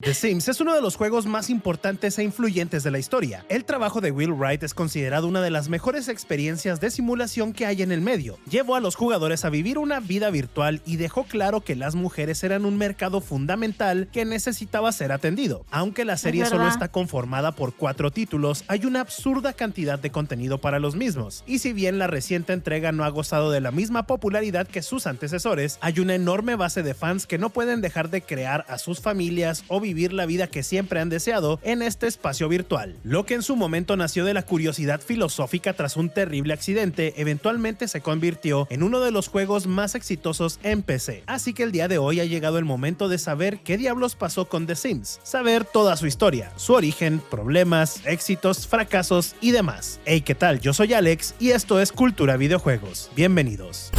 The Sims es uno de los juegos más importantes e influyentes de la historia. El trabajo de Will Wright es considerado una de las mejores experiencias de simulación que hay en el medio. Llevó a los jugadores a vivir una vida virtual y dejó claro que las mujeres eran un mercado fundamental que necesitaba ser atendido. Aunque la serie solo está conformada por 4 títulos, hay una absurda cantidad de contenido para los mismos. Y si bien la reciente entrega no ha gozado de la misma popularidad que sus antecesores, hay una enorme base de fans que no pueden dejar de crear a sus familias o vivir la vida que siempre han deseado en este espacio virtual. Lo que en su momento nació de la curiosidad filosófica tras un terrible accidente, eventualmente se convirtió en uno de los juegos más exitosos en PC. Así que el día de hoy ha llegado el momento de saber qué diablos pasó con The Sims, saber toda su historia, su origen, problemas, éxitos, fracasos y demás. Hey, ¿qué tal? Yo soy Alex y esto es Cultura Videojuegos. Bienvenidos.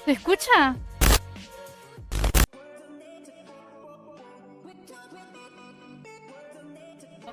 ¿Se escucha?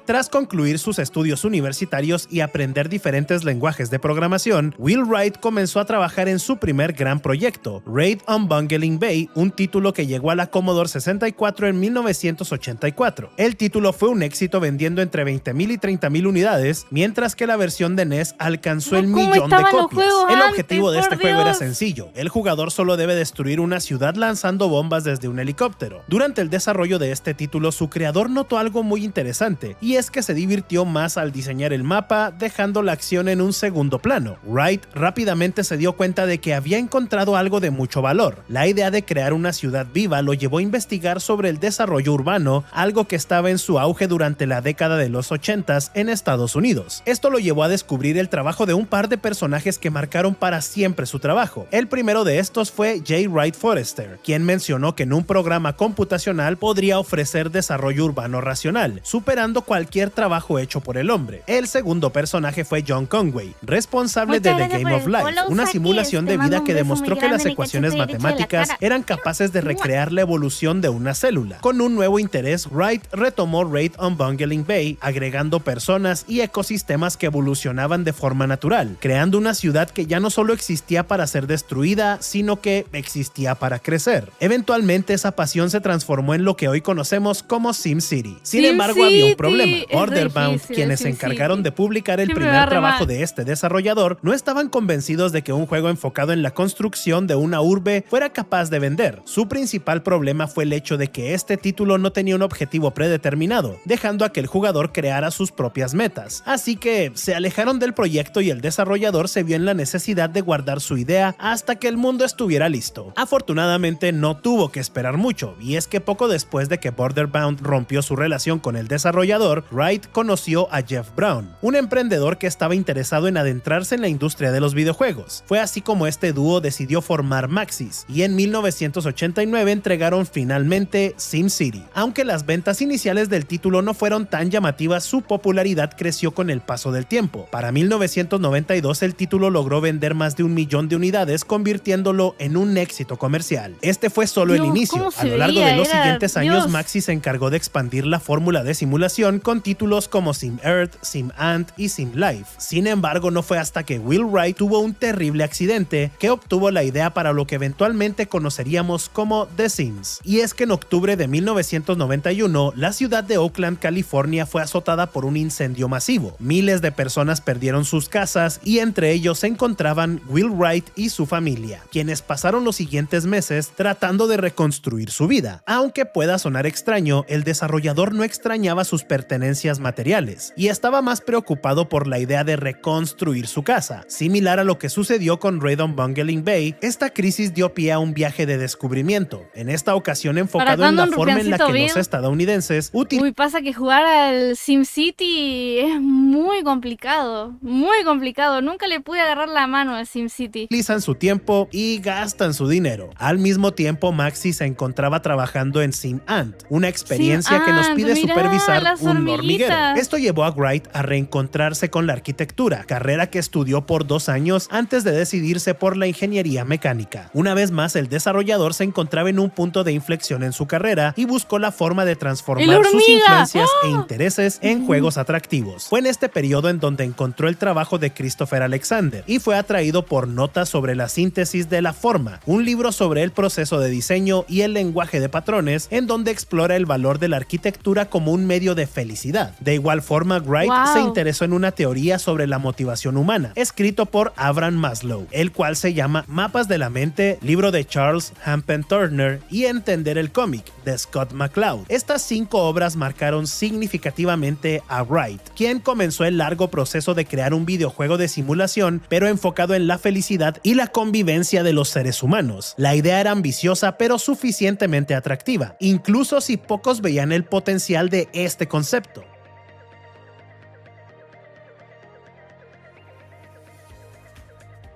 Tras concluir sus estudios universitarios y aprender diferentes lenguajes de programación, Will Wright comenzó a trabajar en su primer gran proyecto, Raid on Bungling Bay, un título que llegó a la Commodore 64 en 1984. El título fue un éxito vendiendo entre 20,000 y 30,000 unidades, mientras que la versión de NES alcanzó el millón de copias. El objetivo de este juego era sencillo: el jugador solo debe destruir una ciudad lanzando bombas desde un helicóptero. Durante el desarrollo de este título, su creador notó algo muy interesante, y es que se divirtió más al diseñar el mapa, dejando la acción en un segundo plano. Wright rápidamente se dio cuenta de que había encontrado algo de mucho valor. La idea de crear una ciudad viva lo llevó a investigar sobre el desarrollo urbano, algo que estaba en su auge durante la década de los 80s en Estados Unidos. Esto lo llevó a descubrir el trabajo de un par de personajes que marcaron para siempre su trabajo. El primero de estos fue J. Wright Forrester, quien mencionó que en un programa computacional podría ofrecer desarrollo urbano racional, superando cualquier trabajo hecho por el hombre. El segundo personaje fue John Conway, responsable de The Game of Life, una simulación de vida que demostró que las ecuaciones matemáticas eran capaces de recrear la evolución de una célula. Con un nuevo interés, Wright retomó Raid on Bungling Bay, agregando personas y ecosistemas que evolucionaban de forma natural, creando una ciudad que ya no solo existía para ser destruida, sino que existía para crecer. Eventualmente, esa pasión se transformó en lo que hoy conocemos como SimCity. Sin embargo, había un problema. Borderbound, quienes se encargaron de publicar el primer trabajo de este desarrollador, no estaban convencidos de que un juego enfocado en la construcción de una urbe fuera capaz de vender. Su principal problema fue el hecho de que este título no tenía un objetivo predeterminado, dejando a que el jugador creara sus propias metas. Así que se alejaron del proyecto y el desarrollador se vio en la necesidad de guardar su idea hasta que el mundo estuviera listo. Afortunadamente no tuvo que esperar mucho, y es que poco después de que Borderbound rompió su relación con el desarrollador, Wright conoció a Jeff Brown, un emprendedor que estaba interesado en adentrarse en la industria de los videojuegos. Fue así como este dúo decidió formar Maxis, y en 1989 entregaron finalmente SimCity. Aunque las ventas iniciales del título no fueron tan llamativas, su popularidad creció con el paso del tiempo. Para 1992 el título logró vender más de 1 millón de unidades, convirtiéndolo en un éxito comercial. Este fue solo el inicio. A lo largo de los siguientes años, Maxis se encargó de expandir la fórmula de simulación con títulos como Sim Earth, Sim Ant y Sim Life. Sin embargo, no fue hasta que Will Wright tuvo un terrible accidente que obtuvo la idea para lo que eventualmente conoceríamos como The Sims. Y es que en octubre de 1991, la ciudad de Oakland, California, fue azotada por un incendio masivo. Miles de personas perdieron sus casas y entre ellos se encontraban Will Wright y su familia, quienes pasaron los siguientes meses tratando de reconstruir su vida. Aunque pueda sonar extraño, el desarrollador no extrañaba sus pertenencias materiales y estaba más preocupado por la idea de reconstruir su casa. Similar a lo que sucedió con Raid on Bungling Bay, esta crisis dio pie a un viaje de descubrimiento, en esta ocasión enfocado en la forma en la que los estadounidenses pasa que jugar al SimCity es muy complicado, nunca le pude agarrar la mano al SimCity. Utilizan su tiempo y gastan su dinero. Al mismo tiempo, Maxi se encontraba trabajando en Sim Ant, una experiencia que nos pide supervisar un hormiguero. hormiguitas. Esto llevó a Wright a reencontrarse con la arquitectura, carrera que estudió por 2 años antes de decidirse por la ingeniería mecánica. Una vez más, el desarrollador se encontraba en un punto de inflexión en su carrera y buscó la forma de transformar sus influencias e intereses en juegos atractivos. Fue en este periodo en donde encontró el trabajo de Christopher Alexander y fue atraído por Notas sobre la síntesis de la forma, un libro sobre el proceso de diseño y el lenguaje de patrones, en donde explora el valor de la arquitectura como un medio de felicidad. De igual forma, Wright se interesó en una teoría sobre la motivación humana, escrito por Abraham Maslow, el cual se llama Mapas de la Mente, libro de Charles Hampton Turner, y Entender el cómic, de Scott McCloud. Estas 5 obras marcaron significativamente a Wright, quien comenzó el largo proceso de crear un videojuego de simulación, pero enfocado en la felicidad y la convivencia de los seres humanos. La idea era ambiciosa, pero suficientemente atractiva, incluso si pocos veían el potencial de este concepto.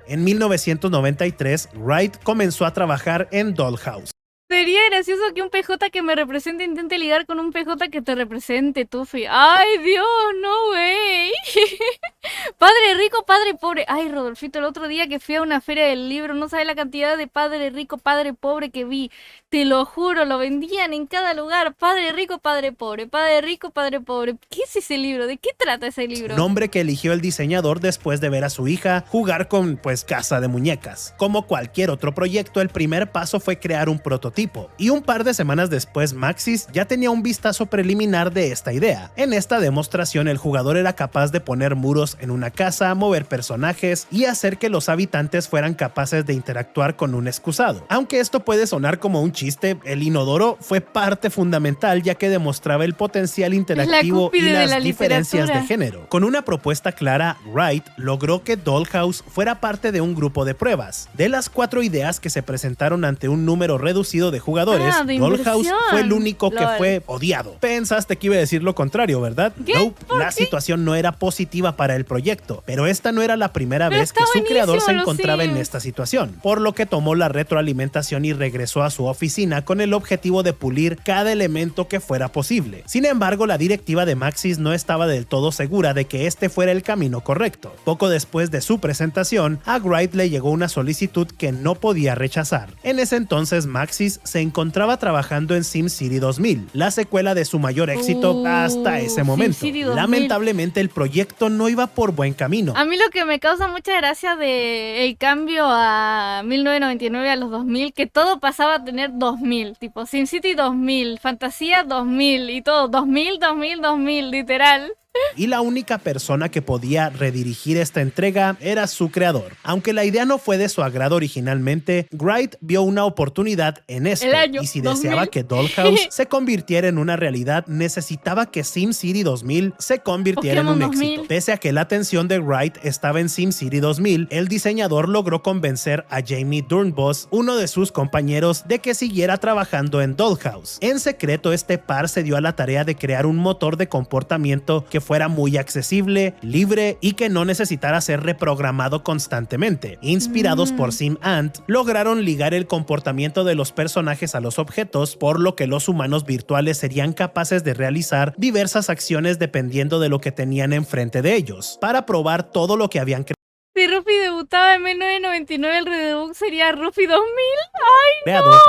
En 1993, Wright comenzó a trabajar en Dollhouse. Sería gracioso que un PJ que me represente intente ligar con un PJ que te represente, Tufi. ¡Ay, Dios! ¡No, güey! Padre rico, padre pobre. Ay, Rodolfito, el otro día que fui a una feria del libro, no sabes la cantidad de padre rico, padre pobre que vi. Te lo juro, lo vendían en cada lugar. Padre rico, padre pobre. Padre rico, padre pobre. ¿Qué es ese libro? ¿De qué trata ese libro? Nombre que eligió el diseñador después de ver a su hija jugar con, casa de muñecas. Como cualquier otro proyecto, el primer paso fue crear un prototipo. Y un par de semanas después, Maxis ya tenía un vistazo preliminar de esta idea. En esta demostración, el jugador era capaz de poner muros en una casa, mover personajes y hacer que los habitantes fueran capaces de interactuar con un excusado. Aunque esto puede sonar como un chiste, el inodoro fue parte fundamental, ya que demostraba el potencial interactivo y las diferencias de género. Con una propuesta clara, Wright logró que Dollhouse fuera parte de un grupo de pruebas. De las 4 ideas que se presentaron ante un número reducido de jugadores, Dollhouse fue el único que fue odiado. Pensaste que iba a decir lo contrario, ¿verdad? No, la situación no era positiva para el proyecto, pero esta no era la primera vez que su creador se encontraba en esta situación, por lo que tomó la retroalimentación y regresó a su oficina con el objetivo de pulir cada elemento que fuera posible. Sin embargo, la directiva de Maxis no estaba del todo segura de que este fuera el camino correcto. Poco después de su presentación, a Wright le llegó una solicitud que no podía rechazar. En ese entonces, Maxis se encontraba trabajando en SimCity 2000, la secuela de su mayor éxito hasta ese momento. Lamentablemente, el proyecto no iba por buen camino. A mí lo que me causa mucha gracia de el cambio a 1999 a los 2000, que todo pasaba a tener 2000, tipo SimCity 2000, Fantasía 2000 y todo 2000, 2000, 2000, literal. Y la única persona que podía redirigir esta entrega era su creador. Aunque la idea no fue de su agrado originalmente, Wright vio una oportunidad en esto, y si deseaba que Dollhouse se convirtiera en una realidad, necesitaba que SimCity 2000 se convirtiera en un éxito. Pese a que la atención de Wright estaba en SimCity 2000, el diseñador logró convencer a Jamie Durnbos, uno de sus compañeros, de que siguiera trabajando en Dollhouse. En secreto, este par se dio a la tarea de crear un motor de comportamiento que fuera muy accesible, libre y que no necesitara ser reprogramado constantemente. Inspirados por SimAnt, lograron ligar el comportamiento de los personajes a los objetos, por lo que los humanos virtuales serían capaces de realizar diversas acciones dependiendo de lo que tenían enfrente de ellos. Para probar todo lo que habían creado, Si Ruffy debutaba en 1999, el redebut sería Ruffy 2000.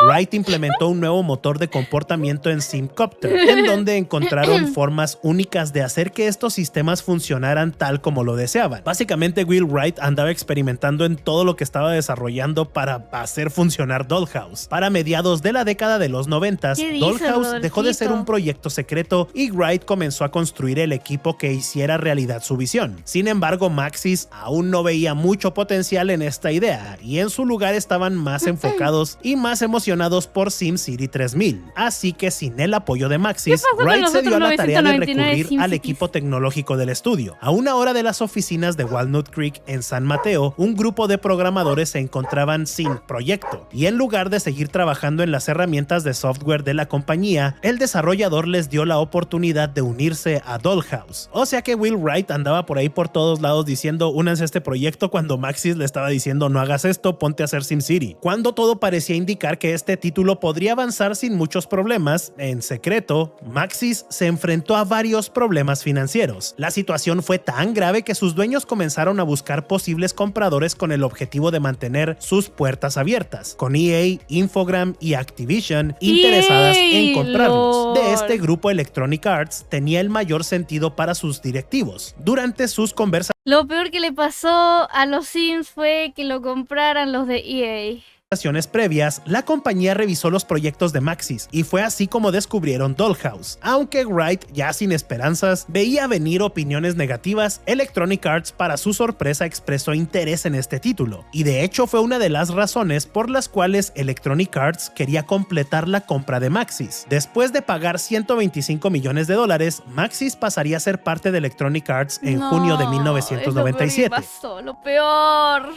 Wright implementó un nuevo motor de comportamiento en Simcopter, en donde encontraron formas únicas de hacer que estos sistemas funcionaran tal como lo deseaban. Básicamente, Will Wright andaba experimentando en todo lo que estaba desarrollando para hacer funcionar Dollhouse. Para mediados de la década de los 90, Dollhouse dejó de ser un proyecto secreto y Wright comenzó a construir el equipo que hiciera realidad su visión. Sin embargo, Maxis aún no veía mucho potencial en esta idea, y en su lugar estaban más enfocados y más emocionados por SimCity 3000. Así que sin el apoyo de Maxis, Wright se dio a la tarea de recurrir al equipo tecnológico del estudio. A una hora de las oficinas de Walnut Creek en San Mateo, un grupo de programadores se encontraban sin proyecto, y en lugar de seguir trabajando en las herramientas de software de la compañía, el desarrollador les dio la oportunidad de unirse a Dollhouse. O sea que Will Wright andaba por ahí por todos lados diciendo: únanse a este proyecto proyecto cuando Maxis le estaba diciendo no hagas esto, ponte a hacer SimCity. Cuando todo parecía indicar que este título podría avanzar sin muchos problemas, en secreto, Maxis se enfrentó a varios problemas financieros. La situación fue tan grave que sus dueños comenzaron a buscar posibles compradores con el objetivo de mantener sus puertas abiertas, con EA, Infogram y Activision interesadas en comprarlos. De este grupo, Electronic Arts tenía el mayor sentido para sus directivos. Durante sus conversaciones Lo peor que le pasó a los Sims fue que lo compraran los de EA. previas, la compañía revisó los proyectos de Maxis y fue así como descubrieron Dollhouse. Aunque Wright, ya sin esperanzas, veía venir opiniones negativas, Electronic Arts para su sorpresa expresó interés en este título, y de hecho fue una de las razones por las cuales Electronic Arts quería completar la compra de Maxis. Después de pagar $125 millones, Maxis pasaría a ser parte de Electronic Arts en junio de 1997. Lo peor.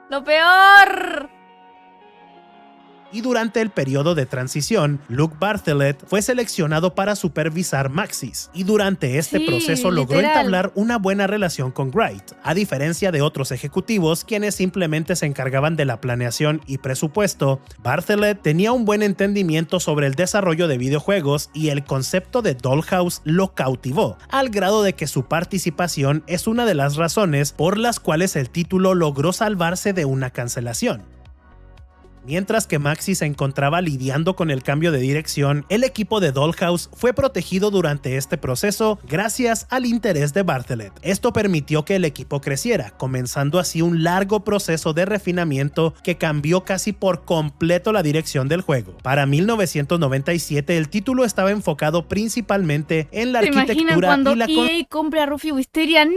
Lo peor. Y durante el periodo de transición, Luke Bartlett fue seleccionado para supervisar Maxis, y durante este proceso logró entablar una buena relación con Wright. A diferencia de otros ejecutivos quienes simplemente se encargaban de la planeación y presupuesto, Bartlett tenía un buen entendimiento sobre el desarrollo de videojuegos y el concepto de Dollhouse lo cautivó, al grado de que su participación es una de las razones por las cuales el título logró salvarse de una cancelación. Mientras que Maxis se encontraba lidiando con el cambio de dirección, el equipo de Dollhouse fue protegido durante este proceso gracias al interés de Bartlett. Esto permitió que el equipo creciera, comenzando así un largo proceso de refinamiento que cambió casi por completo la dirección del juego. Para 1997 el título estaba enfocado principalmente en la arquitectura y la EA compra a Rufy Wisteria? ¡No!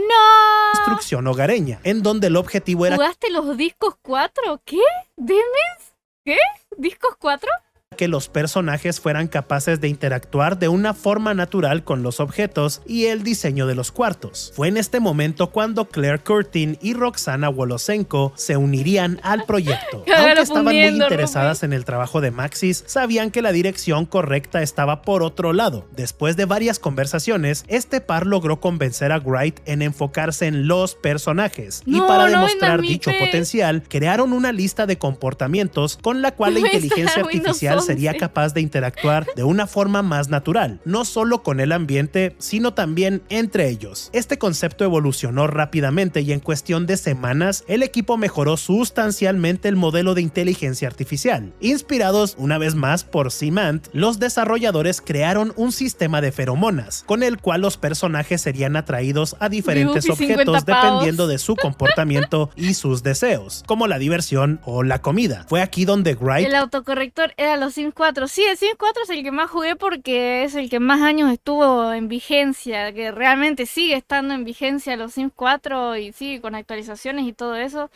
construcción hogareña, en donde el objetivo era ¿Jugaste los discos 4? ¿Qué? ¿Demens? ¿Qué? ¿Discos 4? Que los personajes fueran capaces de interactuar de una forma natural con los objetos y el diseño de los cuartos. Fue en este momento cuando Claire Curtin y Roxana Wolosenko se unirían al proyecto. Aunque estaban muy interesadas en el trabajo de Maxis, sabían que la dirección correcta estaba por otro lado. Después de varias conversaciones, este par logró convencer a Wright en enfocarse en los personajes, y para demostrar dicho potencial, crearon una lista de comportamientos con la cual la inteligencia artificial sería capaz de interactuar de una forma más natural, no solo con el ambiente, sino también entre ellos. Este concepto evolucionó rápidamente y en cuestión de semanas, el equipo mejoró sustancialmente el modelo de inteligencia artificial. Inspirados una vez más por Cimant, los desarrolladores crearon un sistema de feromonas, con el cual los personajes serían atraídos a diferentes objetos dependiendo de su comportamiento y sus deseos, como la diversión o la comida. Fue aquí donde Wright... El autocorrector era los Sims 4. Sí, el Sims 4 es el que más jugué porque es el que más años estuvo en vigencia, que realmente sigue estando en vigencia los Sims 4 y sigue con actualizaciones y todo eso.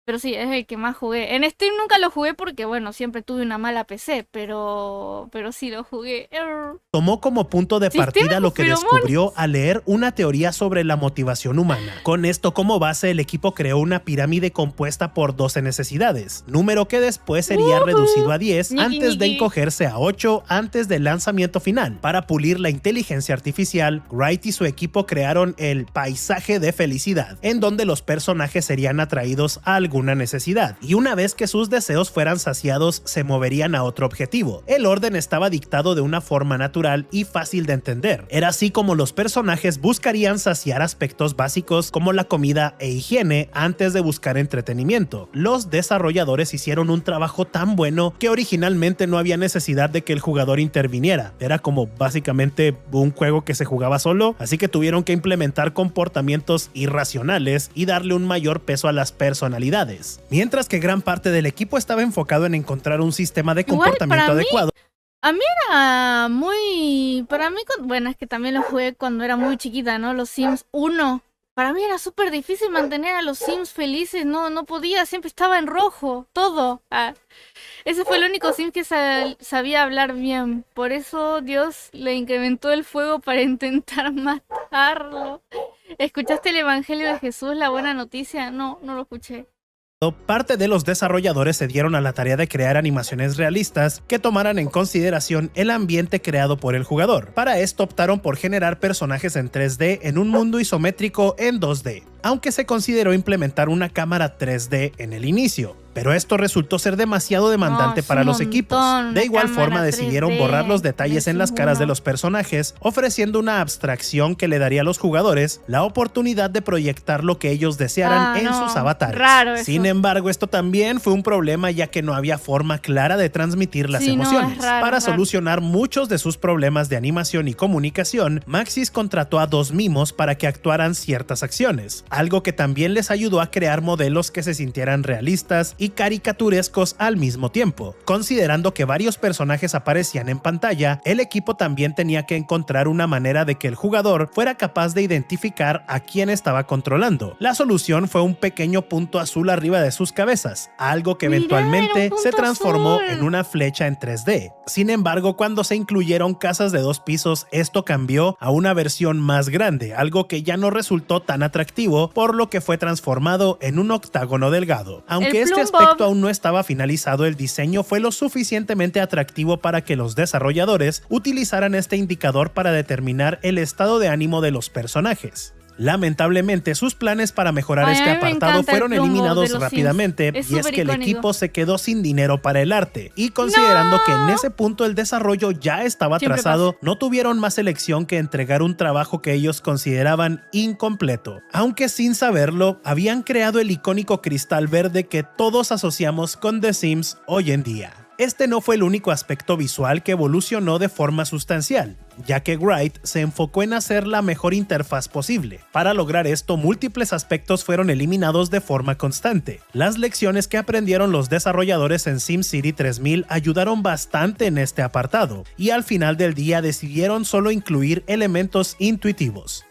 Pero sí, es el que más jugué. En Steam nunca lo jugué porque, bueno, siempre tuve una mala PC, pero sí lo jugué. Tomó como punto de partida lo que descubrió al leer una teoría sobre la motivación humana. Con esto como base, el equipo creó una pirámide compuesta por 12 necesidades, número que después sería reducido a 10 antes de encogerse a 8 antes del lanzamiento final. Para pulir la inteligencia artificial, Wright y su equipo crearon el paisaje de felicidad, en donde los personajes serían atraídos a alguna necesidad, y una vez que sus deseos fueran saciados se moverían a otro objetivo. El orden estaba dictado de una forma natural y fácil de entender. Era así como los personajes buscarían saciar aspectos básicos como la comida e higiene antes de buscar entretenimiento. Los desarrolladores hicieron un trabajo tan bueno que originalmente no había necesidad de que el jugador interviniera. Era como básicamente un juego que se jugaba solo, así que tuvieron que implementar comportamientos irracionales y darle un mayor peso a las personalidades. Mientras que gran parte del equipo estaba enfocado en encontrar un sistema de comportamiento adecuado. A mí era muy... bueno, es que también lo jugué cuando era muy chiquita, ¿no? Los Sims 1. Para mí era súper difícil mantener a los Sims felices. No podía, siempre estaba en rojo, todo. Ese fue el único Sim que sabía hablar bien. Por eso Dios le incrementó el fuego para intentar matarlo. ¿Escuchaste el Evangelio de Jesús, la buena noticia? No lo escuché. parte de los desarrolladores se dieron a la tarea de crear animaciones realistas que tomaran en consideración el ambiente creado por el jugador. Para esto optaron por generar personajes en 3D en un mundo isométrico en 2D, aunque se consideró implementar una cámara 3D en el inicio. Pero esto resultó ser demasiado demandante para los equipos. De igual forma decidieron borrar los detalles en las caras de los personajes, ofreciendo una abstracción que le daría a los jugadores la oportunidad de proyectar lo que ellos desearan en sus avatares. Sin embargo, esto también fue un problema, ya que no había forma clara de transmitir las emociones. Para solucionar muchos de sus problemas de animación y comunicación, Maxis contrató a 2 mimos para que actuaran ciertas acciones, algo que también les ayudó a crear modelos que se sintieran realistas y caricaturescos al mismo tiempo. Considerando que varios personajes aparecían en pantalla, el equipo también tenía que encontrar una manera de que el jugador fuera capaz de identificar a quién estaba controlando. La solución fue un pequeño punto azul arriba de sus cabezas, algo que eventualmente se transformó en una flecha en 3D. Sin embargo, cuando se incluyeron casas de 2 pisos, esto cambió a una versión más grande, algo que ya no resultó tan atractivo, por lo que fue transformado en un octágono delgado. Aunque este aspecto aún no estaba finalizado, el diseño fue lo suficientemente atractivo para que los desarrolladores utilizaran este indicador para determinar el estado de ánimo de los personajes. Lamentablemente, sus planes para mejorar este apartado fueron eliminados rápidamente, y es que el equipo se quedó sin dinero para el arte, y considerando que en ese punto el desarrollo ya estaba atrasado, no tuvieron más elección que entregar un trabajo que ellos consideraban incompleto. Aunque sin saberlo, habían creado el icónico cristal verde que todos asociamos con The Sims hoy en día. Este no fue el único aspecto visual que evolucionó de forma sustancial, ya que Wright se enfocó en hacer la mejor interfaz posible. Para lograr esto, múltiples aspectos fueron eliminados de forma constante. Las lecciones que aprendieron los desarrolladores en SimCity 3000 ayudaron bastante en este apartado, y al final del día decidieron solo incluir elementos intuitivos.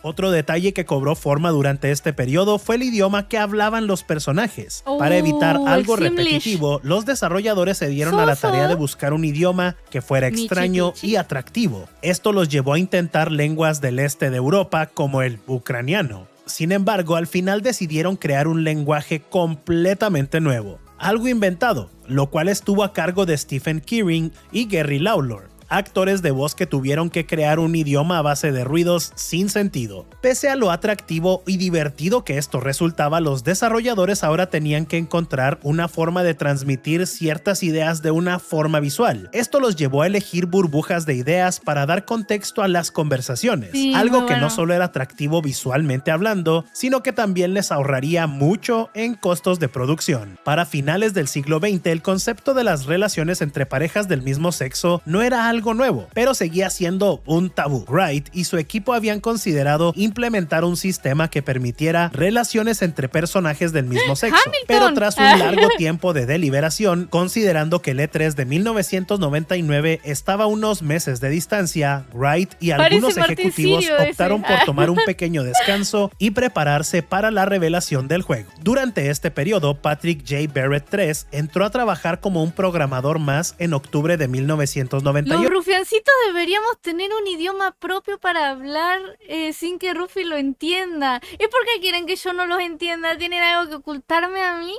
Otro detalle que cobró forma durante este periodo fue el idioma que hablaban los personajes. Para evitar algo repetitivo, los desarrolladores se dieron a la tarea de buscar un idioma que fuera extraño y atractivo. Esto los llevó a intentar lenguas del este de Europa como el ucraniano. Sin embargo, al final decidieron crear un lenguaje completamente nuevo, algo inventado, lo cual estuvo a cargo de Stephen Keering y Gary Lawlor, actores de voz que tuvieron que crear un idioma a base de ruidos sin sentido. Pese a lo atractivo y divertido que esto resultaba, los desarrolladores ahora tenían que encontrar una forma de transmitir ciertas ideas de una forma visual. Esto los llevó a elegir burbujas de ideas para dar contexto a las conversaciones, algo que no solo era atractivo visualmente hablando, sino que también les ahorraría mucho en costos de producción. Para finales del siglo XX, el concepto de las relaciones entre parejas del mismo sexo no era algo nuevo, pero seguía siendo un tabú. Wright y su equipo habían considerado implementar un sistema que permitiera relaciones entre personajes del mismo sexo, pero tras un largo tiempo de deliberación, considerando que el E3 de 1999 estaba a unos meses de distancia, Wright y algunos ejecutivos optaron por tomar un pequeño descanso y prepararse para la revelación del juego. Durante este periodo, Patrick J. Barrett III entró a trabajar como un programador más en octubre de 1998. Los rufiancitos deberíamos tener un idioma propio para hablar sin que Rufi lo entienda. ¿Es porque quieren que yo no los entienda? ¿Tienen algo que ocultarme a mí?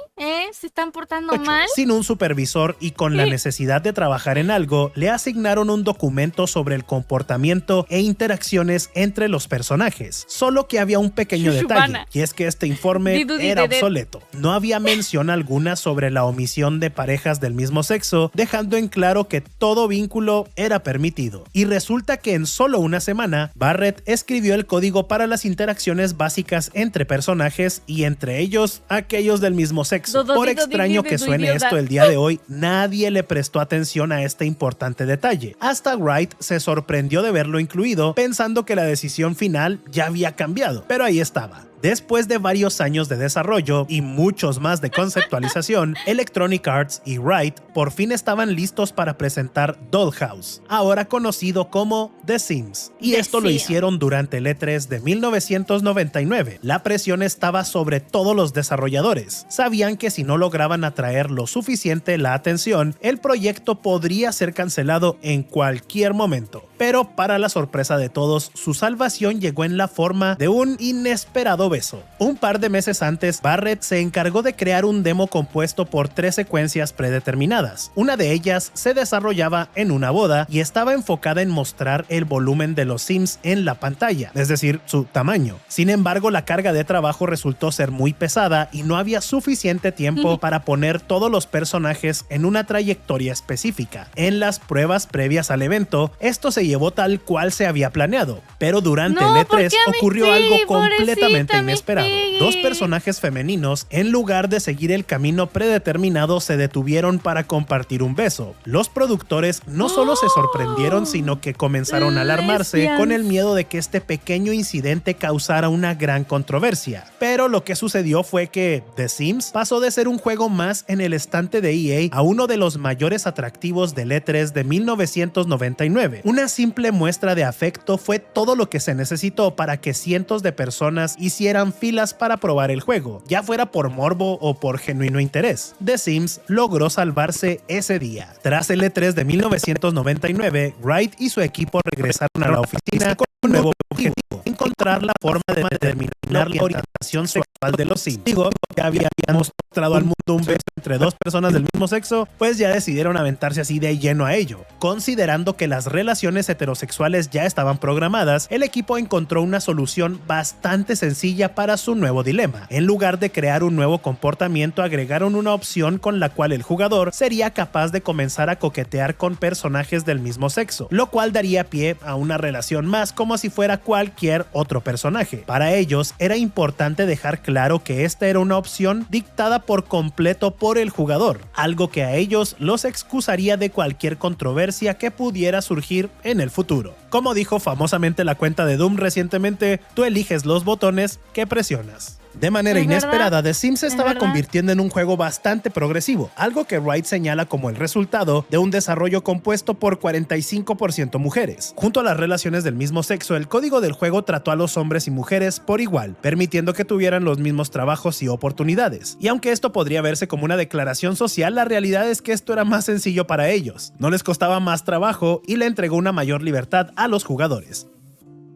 ¿Se están portando mal? Sin un supervisor y con la necesidad de trabajar en algo, le asignaron un documento sobre el comportamiento e interacciones entre los personajes. Solo que había un pequeño detalle, y es que este informe era obsoleto. No había mención alguna sobre la omisión de parejas del mismo sexo, dejando en claro que todo vínculo era permitido. Y resulta que en solo una semana, Barrett escribió el código para las interacciones básicas entre personajes y entre ellos aquellos del mismo sexo. Por extraño que suene esto el día de hoy, nadie le prestó atención a este importante detalle. Hasta Wright se sorprendió de verlo incluido, pensando que la decisión final ya había cambiado, pero ahí estaba. Después de varios años de desarrollo y muchos más de conceptualización, Electronic Arts y Wright por fin estaban listos para presentar Dollhouse, ahora conocido como The Sims. Y esto lo hicieron durante el E3 de 1999. La presión estaba sobre todos los desarrolladores. Sabían que si no lograban atraer lo suficiente la atención, el proyecto podría ser cancelado en cualquier momento. Pero para la sorpresa de todos, su salvación llegó en la forma de un inesperado obeso. Un par de meses antes, Barrett se encargó de crear un demo compuesto por 3 secuencias predeterminadas. Una de ellas se desarrollaba en una boda y estaba enfocada en mostrar el volumen de los Sims en la pantalla, es decir, su tamaño. Sin embargo, la carga de trabajo resultó ser muy pesada y no había suficiente tiempo para poner todos los personajes en una trayectoria específica. En las pruebas previas al evento, esto se llevó tal cual se había planeado, pero durante el E3 ocurrió algo completamente inesperado. 2 personajes femeninos, en lugar de seguir el camino predeterminado, se detuvieron para compartir un beso. Los productores no solo se sorprendieron, sino que comenzaron a alarmarse con el miedo de que este pequeño incidente causara una gran controversia. Pero lo que sucedió fue que The Sims pasó de ser un juego más en el estante de EA a uno de los mayores atractivos del E3 de 1999. Una simple muestra de afecto fue todo lo que se necesitó para que cientos de personas hicieran filas para probar el juego, ya fuera por morbo o por genuino interés. The Sims logró salvarse ese día. Tras el E3 de 1999, Wright y su equipo regresaron a la oficina con un nuevo objetivo: encontrar la forma de determinar la orientación sexual de los Sims. Digo, que habíamos mostrado al mundo un beso entre 2 personas del mismo sexo, pues ya decidieron aventarse así de lleno a ello. Considerando que las relaciones heterosexuales ya estaban programadas, el equipo encontró una solución bastante sencilla para su nuevo dilema. En lugar de crear un nuevo comportamiento, agregaron una opción con la cual el jugador sería capaz de comenzar a coquetear con personajes del mismo sexo, lo cual daría pie a una relación más como si fuera cualquier otro personaje. Para ellos era importante dejar claro que esta era una opción dictada por completo por el jugador, algo que a ellos los excusaría de cualquier controversia que pudiera surgir en el futuro. Como dijo famosamente la cuenta de Doom recientemente, tú eliges los botones que presionas. De manera inesperada, The Sims se estaba convirtiendo en un juego bastante progresivo, algo que Wright señala como el resultado de un desarrollo compuesto por 45% mujeres. Junto a las relaciones del mismo sexo, el código del juego trató a los hombres y mujeres por igual, permitiendo que tuvieran los mismos trabajos y oportunidades. Y aunque esto podría verse como una declaración social, la realidad es que esto era más sencillo para ellos. No les costaba más trabajo y le entregó una mayor libertad a los jugadores.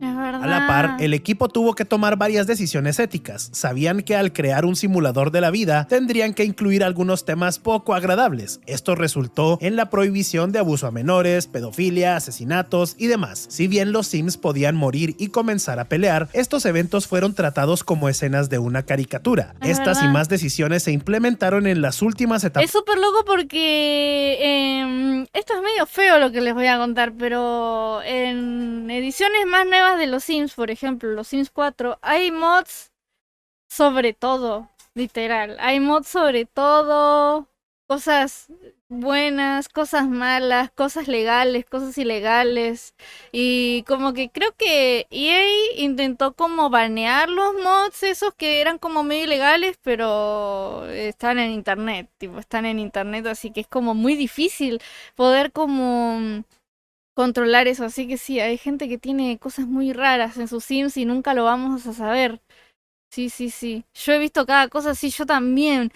A la par, el equipo tuvo que tomar varias decisiones éticas. Sabían que al crear un simulador de la vida, tendrían que incluir algunos temas poco agradables. Esto resultó en la prohibición de abuso a menores, pedofilia, asesinatos y demás. Si bien los Sims podían morir y comenzar a pelear, estos eventos fueron tratados como escenas de una caricatura. Estas y más decisiones se implementaron en las últimas etapas. Es súper loco porque esto es medio feo lo que les voy a contar, pero en ediciones más nuevas de los Sims, por ejemplo, los Sims 4, hay mods sobre todo, literal. Hay mods sobre todo, cosas buenas, cosas malas, cosas legales, cosas ilegales. Y como que creo que EA intentó como banear los mods esos que eran como medio ilegales, pero están en internet, tipo, están en internet, así que es como muy difícil poder como controlar eso, así que sí, hay gente que tiene cosas muy raras en sus Sims y nunca lo vamos a saber. Sí, sí, sí. Yo he visto cada cosa así, yo también.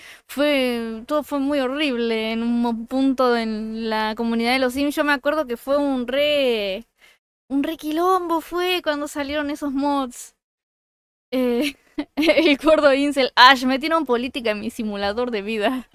Todo fue muy horrible en un punto en la comunidad de los Sims. Yo me acuerdo que fue un re quilombo fue cuando salieron esos mods. El gordo Incel, Ash, metieron política en mi simulador de vida.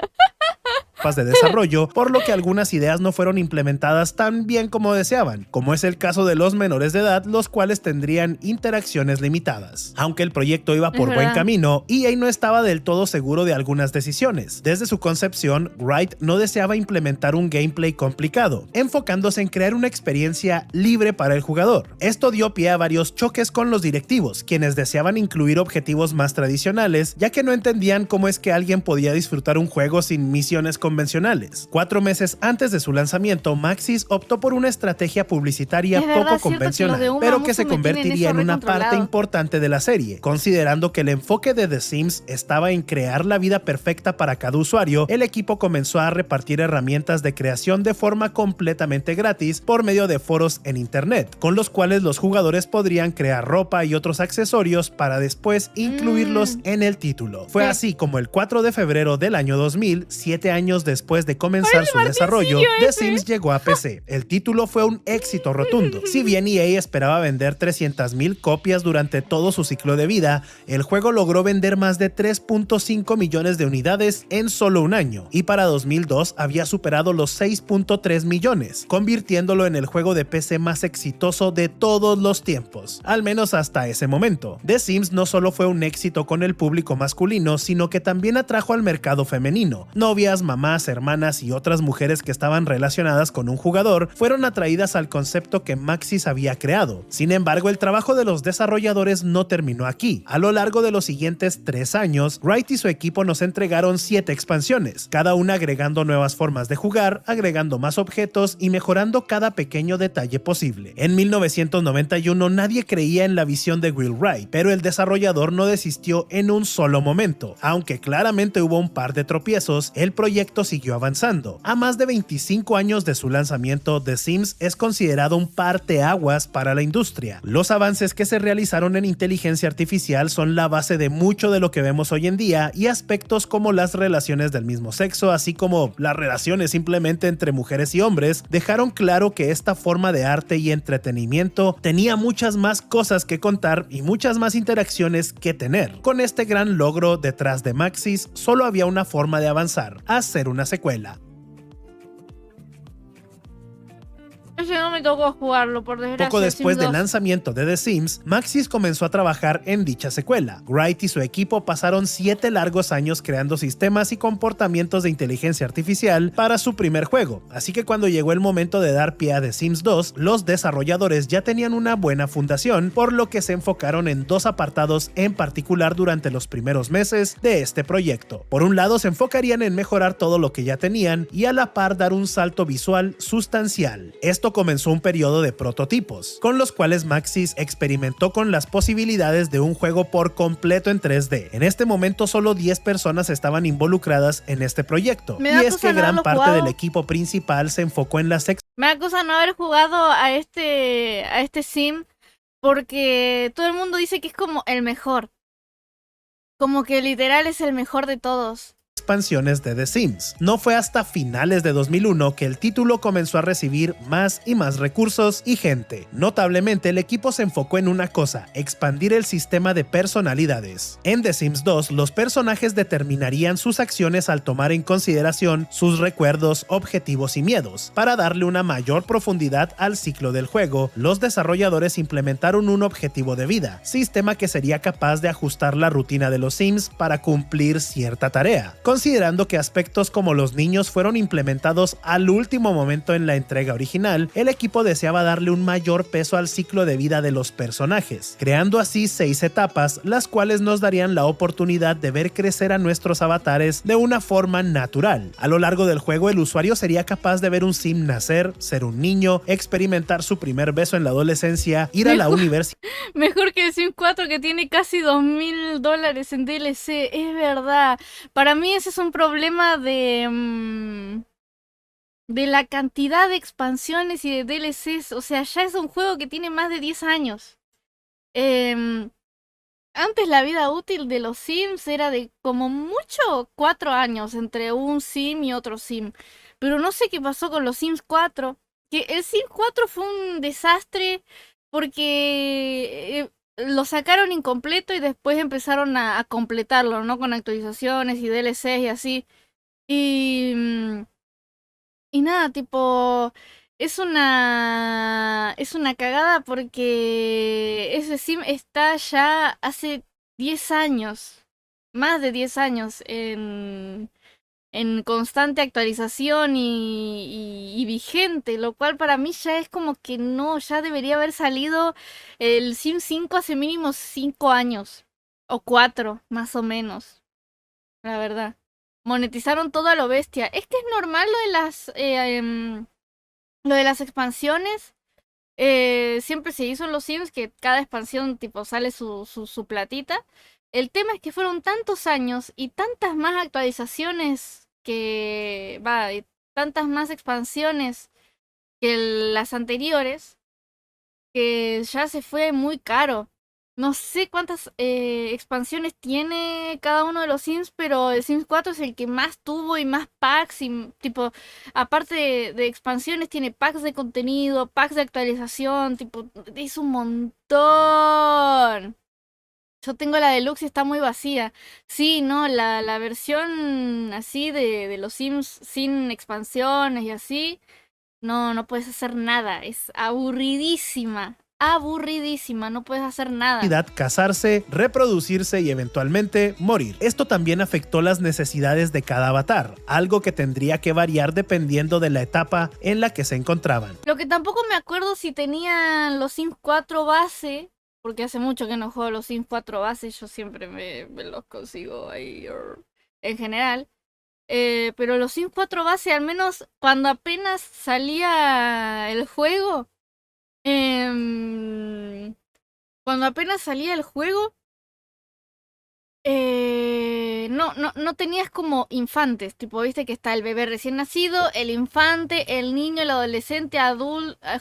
De desarrollo, por lo que algunas ideas no fueron implementadas tan bien como deseaban, como es el caso de los menores de edad, los cuales tendrían interacciones limitadas. Aunque el proyecto iba por buen camino, EA no estaba del todo seguro de algunas decisiones. Desde su concepción, Wright no deseaba implementar un gameplay complicado, enfocándose en crear una experiencia libre para el jugador. Esto dio pie a varios choques con los directivos, quienes deseaban incluir objetivos más tradicionales, ya que no entendían cómo es que alguien podía disfrutar un juego sin misiones convencionales. 4 meses antes de su lanzamiento, Maxis optó por una estrategia publicitaria poco convencional, pero que se convertiría en una parte importante de la serie. Considerando que el enfoque de The Sims estaba en crear la vida perfecta para cada usuario, el equipo comenzó a repartir herramientas de creación de forma completamente gratis por medio de foros en internet, con los cuales los jugadores podrían crear ropa y otros accesorios para después incluirlos en el título. Fue así como el 4 de febrero del año 2000, 7 años años después de comenzar su desarrollo, The ese. Sims llegó a PC. El título fue un éxito rotundo. Si bien EA esperaba vender 300,000 copias durante todo su ciclo de vida, el juego logró vender más de 3.5 millones de unidades en solo un año, y para 2002 había superado los 6.3 millones, convirtiéndolo en el juego de PC más exitoso de todos los tiempos, al menos hasta ese momento. The Sims no solo fue un éxito con el público masculino, sino que también atrajo al mercado femenino. Novias, mamás, hermanas y otras mujeres que estaban relacionadas con un jugador fueron atraídas al concepto que Maxis había creado. Sin embargo, el trabajo de los desarrolladores no terminó aquí. A lo largo de los siguientes 3 años, Wright y su equipo nos entregaron 7 expansiones, cada una agregando nuevas formas de jugar, agregando más objetos y mejorando cada pequeño detalle posible. En 1991 nadie creía en la visión de Will Wright, pero el desarrollador no desistió en un solo momento. Aunque claramente hubo un par de tropiezos, el proyecto siguió avanzando. A más de 25 años de su lanzamiento, The Sims es considerado un parteaguas para la industria. Los avances que se realizaron en inteligencia artificial son la base de mucho de lo que vemos hoy en día, y aspectos como las relaciones del mismo sexo, así como las relaciones simplemente entre mujeres y hombres, dejaron claro que esta forma de arte y entretenimiento tenía muchas más cosas que contar y muchas más interacciones que tener. Con este gran logro detrás de Maxis, solo había una forma de avanzar: hacer una secuela. Ese no me tocó jugarlo, por desgracia. Poco después Sims del 2. lanzamiento de The Sims, Maxis comenzó a trabajar en dicha secuela. Wright y su equipo pasaron 7 largos años creando sistemas y comportamientos de inteligencia artificial para su primer juego, así que cuando llegó el momento de dar pie a The Sims 2, los desarrolladores ya tenían una buena fundación, por lo que se enfocaron en 2 apartados en particular durante los primeros meses de este proyecto. Por un lado, se enfocarían en mejorar todo lo que ya tenían y a la par dar un salto visual sustancial. Esto comenzó un periodo de prototipos, con los cuales Maxis experimentó con las posibilidades de un juego por completo en 3D. En este momento solo 10 personas estaban involucradas en este proyecto, y es que gran parte del equipo principal se enfocó en las Me acusa no haber jugado a este sim porque todo el mundo dice que es como el mejor. Como que literal es el mejor de todos. Expansiones de The Sims. No fue hasta finales de 2001 que el título comenzó a recibir más y más recursos y gente. Notablemente, el equipo se enfocó en una cosa: expandir el sistema de personalidades. En The Sims 2, los personajes determinarían sus acciones al tomar en consideración sus recuerdos, objetivos y miedos. Para darle una mayor profundidad al ciclo del juego, los desarrolladores implementaron un objetivo de vida, sistema que sería capaz de ajustar la rutina de los Sims para cumplir cierta tarea. Considerando que aspectos como los niños fueron implementados al último momento en la entrega original, el equipo deseaba darle un mayor peso al ciclo de vida de los personajes, creando así 6 etapas, las cuales nos darían la oportunidad de ver crecer a nuestros avatares de una forma natural. A lo largo del juego, el usuario sería capaz de ver un sim nacer, ser un niño, experimentar su primer beso en la adolescencia, ir a la universidad. Mejor que el Sim 4, que tiene casi $2,000 en DLC, es verdad. Para mí ese es un problema de la cantidad de expansiones y de DLCs. O sea, ya es un juego que tiene más de 10 años. Antes la vida útil de los Sims era de como mucho 4 años entre un Sim y otro Sim. Pero no sé qué pasó con los Sims 4. Que el Sims 4 fue un desastre porque lo sacaron incompleto y después empezaron a completarlo, ¿no? Con actualizaciones y DLCs y así. Y, y nada, tipo, es una cagada porque ese sim está ya hace 10 años, más de 10 años en constante actualización y vigente, lo cual para mí ya es como que no, ya debería haber salido el Sim 5 hace mínimo 5 años, o 4, más o menos, la verdad. Monetizaron todo a lo bestia. Es que es normal lo de las expansiones. Siempre se hizo en los Sims que cada expansión tipo sale su platita. El tema es que fueron tantos años y tantas más actualizaciones y tantas más expansiones que las anteriores, que ya se fue muy caro. No sé cuántas expansiones tiene cada uno de los Sims, pero el Sims 4 es el que más tuvo y más packs y tipo, aparte de expansiones, tiene packs de contenido, packs de actualización, tipo, es un montón. Yo tengo la deluxe y está muy vacía. Sí, no, la versión así de los Sims sin expansiones y así, no puedes hacer nada. Es aburridísima. Aburridísima, no puedes hacer nada. Casarse, reproducirse y eventualmente morir. Esto también afectó las necesidades de cada avatar, algo que tendría que variar dependiendo de la etapa en la que se encontraban. Lo que tampoco me acuerdo si tenían los Sims 4 base, porque hace mucho que no juego los Sims 4 base, yo siempre me los consigo ahí en general. Pero los Sims 4 base, al menos cuando apenas salía el juego, em, cuando apenas salía el juego, no tenías como infantes, tipo, viste que está el bebé recién nacido, el infante, el niño, el adolescente,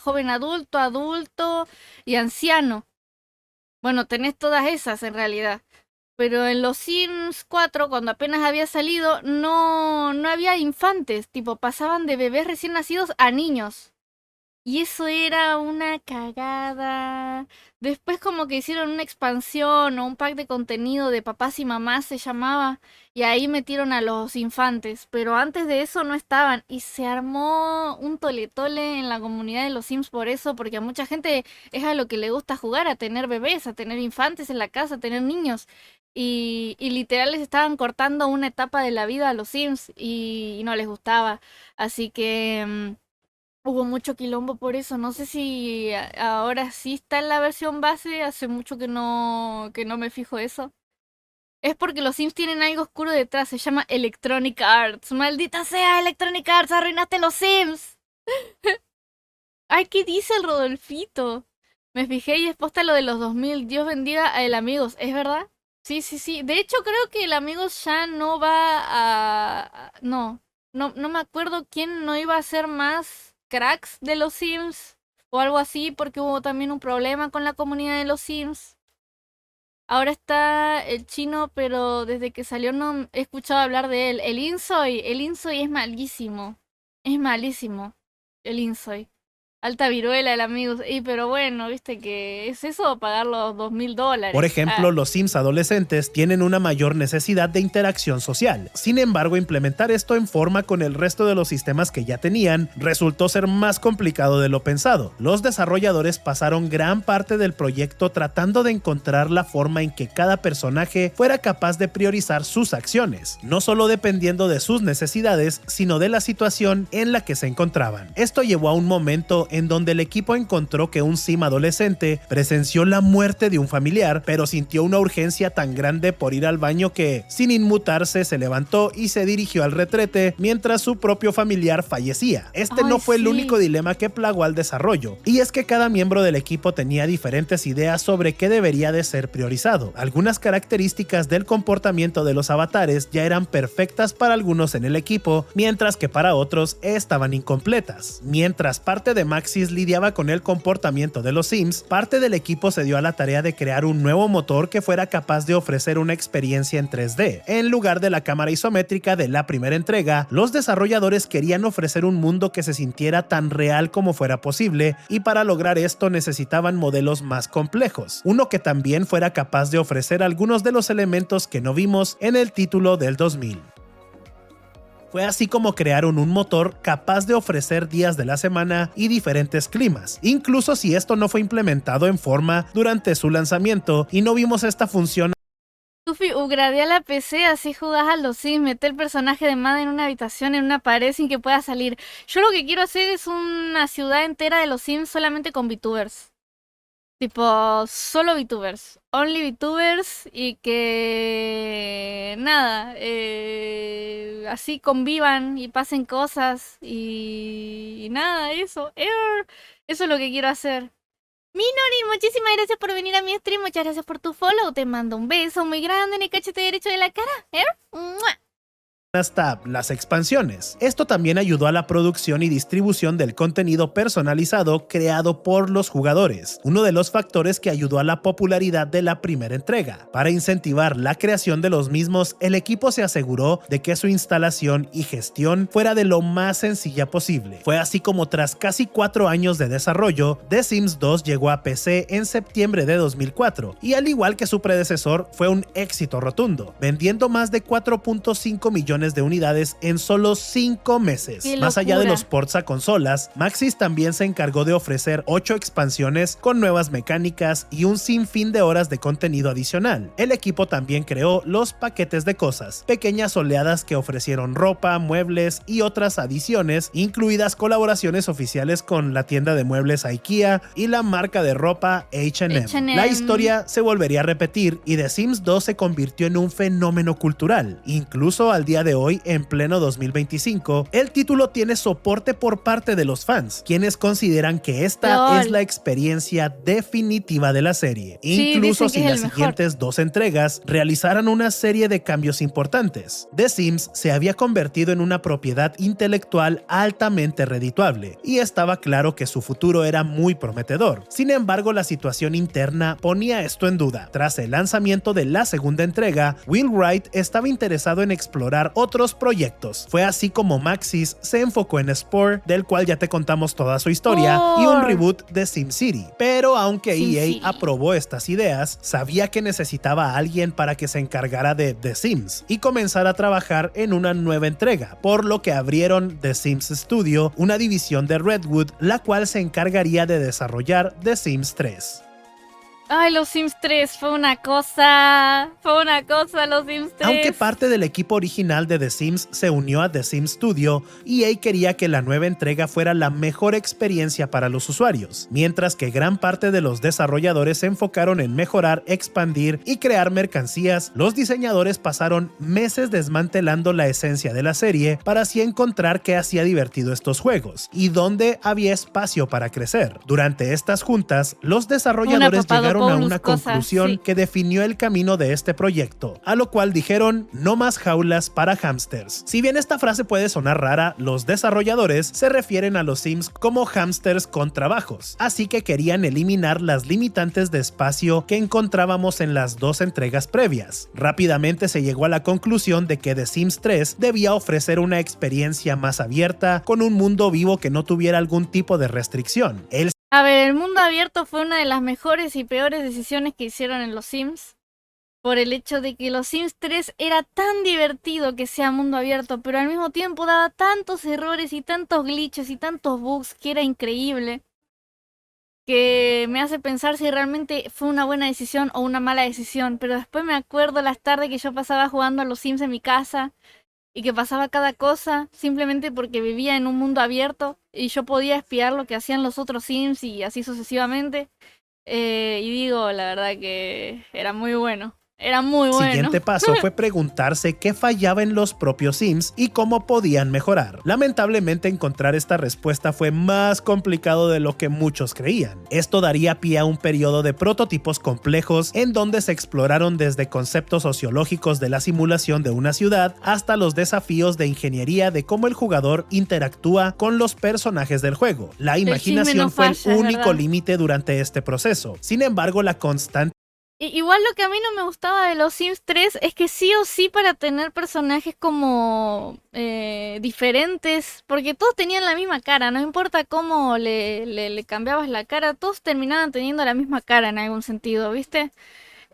joven adulto, adulto y anciano. Bueno, tenés todas esas en realidad. Pero en los Sims 4, cuando apenas había salido, no había infantes, tipo, pasaban de bebés recién nacidos a niños. Y eso era una cagada. Después como que hicieron una expansión o un pack de contenido de papás y mamás se llamaba. Y ahí metieron a los infantes. Pero antes de eso no estaban. Y se armó un tole-tole en la comunidad de los Sims por eso. Porque a mucha gente es a lo que le gusta jugar. A tener bebés, a tener infantes en la casa, a tener niños. Y literal les estaban cortando una etapa de la vida a los Sims. Y no les gustaba. Así que... hubo mucho quilombo por eso. No sé si ahora sí está en la versión base. Hace mucho que no me fijo eso. Es porque los Sims tienen algo oscuro detrás. Se llama Electronic Arts. Maldita sea, Electronic Arts. Arruinaste los Sims. Ay, ¿qué dice el Rodolfito? Me fijé y es posta lo de los 2000. Dios bendiga a el Amigos. ¿Es verdad? Sí, sí, sí. De hecho, creo que el Amigos ya no va no. No me acuerdo quién no iba a ser más cracks de los Sims o algo así, porque hubo también un problema con la comunidad de los Sims. Ahora está el chino, pero desde que salió no he escuchado hablar de él. El Insoy es malísimo. Es malísimo. El Insoy. Alta viruela el Amigos. Y pero bueno, viste que es eso pagar los $2000. Por ejemplo, los Sims adolescentes tienen una mayor necesidad de interacción social. Sin embargo, implementar esto en forma con el resto de los sistemas que ya tenían resultó ser más complicado de lo pensado. Los desarrolladores pasaron gran parte del proyecto tratando de encontrar la forma en que cada personaje fuera capaz de priorizar sus acciones, no solo dependiendo de sus necesidades, sino de la situación en la que se encontraban. Esto llevó a un momento en donde el equipo encontró que un Sim adolescente presenció la muerte de un familiar, pero sintió una urgencia tan grande por ir al baño que, sin inmutarse, se levantó y se dirigió al retrete mientras su propio familiar fallecía. Este no fue el único dilema que plagó al desarrollo, y es que cada miembro del equipo tenía diferentes ideas sobre qué debería de ser priorizado. Algunas características del comportamiento de los avatares ya eran perfectas para algunos en el equipo, mientras que para otros estaban incompletas. Mientras parte de Maxis lidiaba con el comportamiento de los Sims, parte del equipo se dio a la tarea de crear un nuevo motor que fuera capaz de ofrecer una experiencia en 3D. En lugar de la cámara isométrica de la primera entrega, los desarrolladores querían ofrecer un mundo que se sintiera tan real como fuera posible, y para lograr esto necesitaban modelos más complejos, uno que también fuera capaz de ofrecer algunos de los elementos que no vimos en el título del 2000. Fue así como crearon un motor capaz de ofrecer días de la semana y diferentes climas, incluso si esto no fue implementado en forma durante su lanzamiento y no vimos esta función. Tufi, upgradea la PC, así jugás a los Sims, mete el personaje de Mad en una habitación, en una pared sin que pueda salir. Yo lo que quiero hacer es una ciudad entera de los Sims solamente con VTubers. Tipo, solo VTubers. Only VTubers y que... nada, así convivan y pasen cosas y nada, eso. Eso es lo que quiero hacer. Minori, muchísimas gracias por venir a mi stream, muchas gracias por tu follow. Te mando un beso muy grande en el cachete derecho de la cara. ¡Mua! hasta las expansiones. Esto también ayudó a la producción y distribución del contenido personalizado creado por los jugadores, uno de los factores que ayudó a la popularidad de la primera entrega. Para incentivar la creación de los mismos, el equipo se aseguró de que su instalación y gestión fuera de lo más sencilla posible. Fue así como tras casi 4 años de desarrollo, The Sims 2 llegó a PC en septiembre de 2004 y al igual que su predecesor fue un éxito rotundo, vendiendo más de 4.5 millones de unidades en solo 5 meses. Más allá de los ports a consolas, Maxis también se encargó de ofrecer 8 expansiones con nuevas mecánicas y un sinfín de horas de contenido adicional. El equipo también creó los paquetes de cosas, pequeñas oleadas que ofrecieron ropa, muebles y otras adiciones, incluidas colaboraciones oficiales con la tienda de muebles IKEA y la marca de ropa H&M. La historia se volvería a repetir y The Sims 2 se convirtió en un fenómeno cultural. Incluso al día de hoy, en pleno 2025, el título tiene soporte por parte de los fans, quienes consideran que esta es la experiencia definitiva de la serie, incluso si las siguientes 2 entregas realizaran una serie de cambios importantes. The Sims se había convertido en una propiedad intelectual altamente redituable, y estaba claro que su futuro era muy prometedor. Sin embargo, la situación interna ponía esto en duda. Tras el lanzamiento de la segunda entrega, Will Wright estaba interesado en explorar otros proyectos. Fue así como Maxis se enfocó en Spore, del cual ya te contamos toda su historia, y un reboot de SimCity. Pero aunque EA aprobó estas ideas, sabía que necesitaba a alguien para que se encargara de The Sims y comenzara a trabajar en una nueva entrega, por lo que abrieron The Sims Studio, una división de Redwood, la cual se encargaría de desarrollar The Sims 3. Ay, los Sims 3 fue una cosa los Sims 3. Aunque parte del equipo original de The Sims se unió a The Sims Studio, EA quería que la nueva entrega fuera la mejor experiencia para los usuarios, mientras que gran parte de los desarrolladores se enfocaron en mejorar, expandir y crear mercancías. Los diseñadores pasaron meses desmantelando la esencia de la serie para así encontrar qué hacía divertido estos juegos y dónde había espacio para crecer. Durante estas juntas, los desarrolladores llegaron a una conclusión que definió el camino de este proyecto, a lo cual dijeron: no más jaulas para hámsters. Si bien esta frase puede sonar rara, los desarrolladores se refieren a los Sims como hámsters con trabajos, así que querían eliminar las limitantes de espacio que encontrábamos en las 2 entregas previas. Rápidamente se llegó a la conclusión de que The Sims 3 debía ofrecer una experiencia más abierta, con un mundo vivo que no tuviera algún tipo de restricción. A ver, el mundo abierto fue una de las mejores y peores decisiones que hicieron en los Sims, por el hecho de que los Sims 3 era tan divertido que sea mundo abierto, pero al mismo tiempo daba tantos errores y tantos glitches y tantos bugs que era increíble, que me hace pensar si realmente fue una buena decisión o una mala decisión. Pero después me acuerdo las tardes que yo pasaba jugando a los Sims en mi casa y que pasaba cada cosa simplemente porque vivía en un mundo abierto y yo podía espiar lo que hacían los otros Sims y así sucesivamente. Y digo, la verdad que era muy bueno. Era muy bueno. El siguiente paso fue preguntarse qué fallaba en los propios Sims y cómo podían mejorar. Lamentablemente, encontrar esta respuesta fue más complicado de lo que muchos creían. Esto daría pie a un periodo de prototipos complejos en donde se exploraron desde conceptos sociológicos de la simulación de una ciudad hasta los desafíos de ingeniería de cómo el jugador interactúa con los personajes del juego. La imaginación fue el único límite durante este proceso. Sin embargo, la constante igual lo que a mí no me gustaba de los Sims 3 es que sí o sí, para tener personajes como diferentes, porque todos tenían la misma cara, no importa cómo le cambiabas la cara, todos terminaban teniendo la misma cara en algún sentido, ¿viste?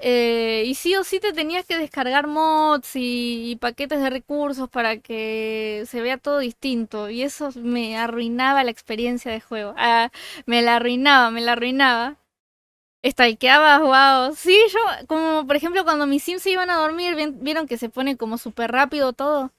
Y sí o sí te tenías que descargar mods y paquetes de recursos para que se vea todo distinto, y eso me arruinaba la experiencia de juego. Me la arruinaba. Stalkeabas, wow. Sí, yo, como por ejemplo cuando mis Sims se iban a dormir, vieron que se pone como súper rápido todo.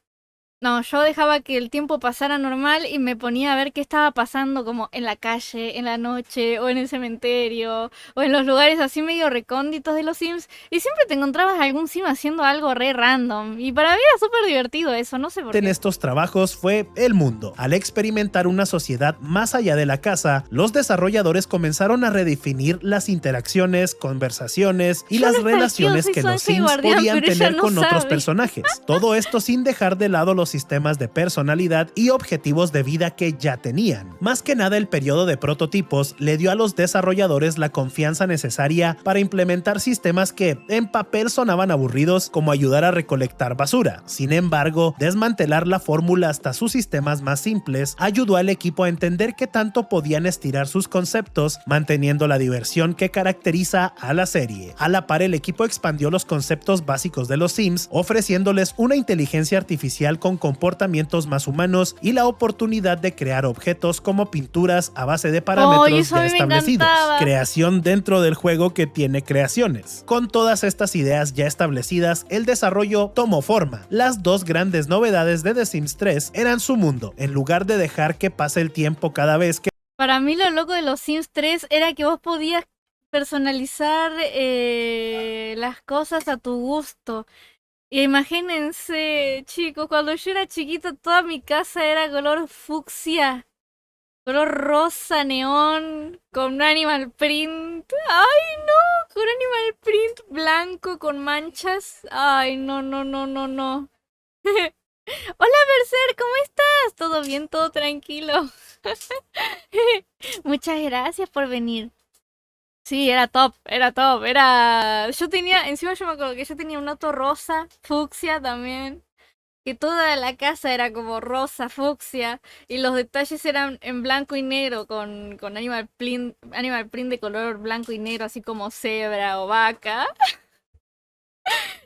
No, yo dejaba que el tiempo pasara normal y me ponía a ver qué estaba pasando como en la calle, en la noche, o en el cementerio, o en los lugares así medio recónditos de los Sims. Y siempre te encontrabas algún Sim haciendo algo re random. Y para mí era súper divertido eso, no sé por En qué. estos trabajos fue el mundo. Al experimentar una sociedad más allá de la casa, los desarrolladores comenzaron a redefinir las interacciones, conversaciones y Yo las lo stalkeo, relaciones soy que su los ángel Sims guardián, podían pero ella tener no con otros sabe. personajes. Todo esto sin dejar de lado los sistemas de personalidad y objetivos de vida que ya tenían. Más que nada, el periodo de prototipos le dio a los desarrolladores la confianza necesaria para implementar sistemas que en papel sonaban aburridos, como ayudar a recolectar basura. Sin embargo, desmantelar la fórmula hasta sus sistemas más simples ayudó al equipo a entender qué tanto podían estirar sus conceptos, manteniendo la diversión que caracteriza a la serie. A la par, el equipo expandió los conceptos básicos de los Sims, ofreciéndoles una inteligencia artificial con comportamientos más humanos y la oportunidad de crear objetos como pinturas a base de ¡Oh, parámetros eso a ya mí me establecidos. encantaba! Creación dentro del juego que tiene creaciones. Con todas estas ideas ya establecidas, el desarrollo tomó forma. Las dos grandes novedades de The Sims 3 eran su mundo. En lugar de dejar que pase el tiempo cada vez que Para mí lo loco de los Sims 3 era que vos podías personalizar las cosas a tu gusto. Y imagínense, chicos, cuando yo era chiquito toda mi casa era color fucsia, color rosa neón, con animal print. ¡Ay, no! Con animal print blanco con manchas. ¡Ay, no, no, no, no, no! Hola, Berser, ¿cómo estás? ¿Todo bien? ¿Todo tranquilo? Muchas gracias por venir. Sí, era top, era top, era... Yo tenía, encima yo me acuerdo que yo tenía un auto rosa, fucsia también, que toda la casa era como rosa, fucsia, y los detalles eran en blanco y negro, con animal print de color blanco y negro, así como cebra o vaca.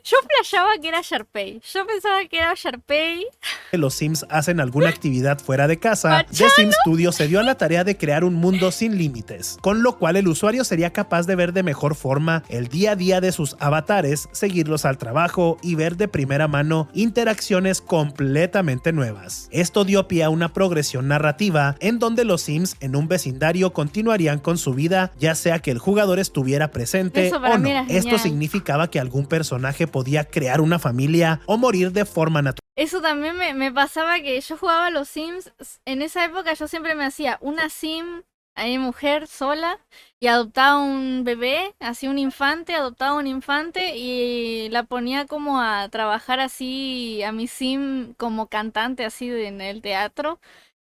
Yo flasheaba que era Sharpay, yo pensaba que era Sharpay. los Sims hacen alguna actividad fuera de casa, The Machado. Sims Studio se dio a la tarea de crear un mundo sin límites, con lo cual el usuario sería capaz de ver de mejor forma el día a día de sus avatares, seguirlos al trabajo y ver de primera mano interacciones completamente nuevas. Esto dio pie a una progresión narrativa en donde los Sims en un vecindario continuarían con su vida, ya sea que el jugador estuviera presente Eso para o mí no. era Esto genial. significaba que algún personaje podía crear una familia o morir de forma natural. Eso también me pasaba que yo jugaba a los Sims. En esa época yo siempre me hacía una Sim, mujer sola, y adoptaba un bebé, hacía un infante, adoptaba un infante y la ponía como a trabajar así a mi Sim como cantante así en el teatro.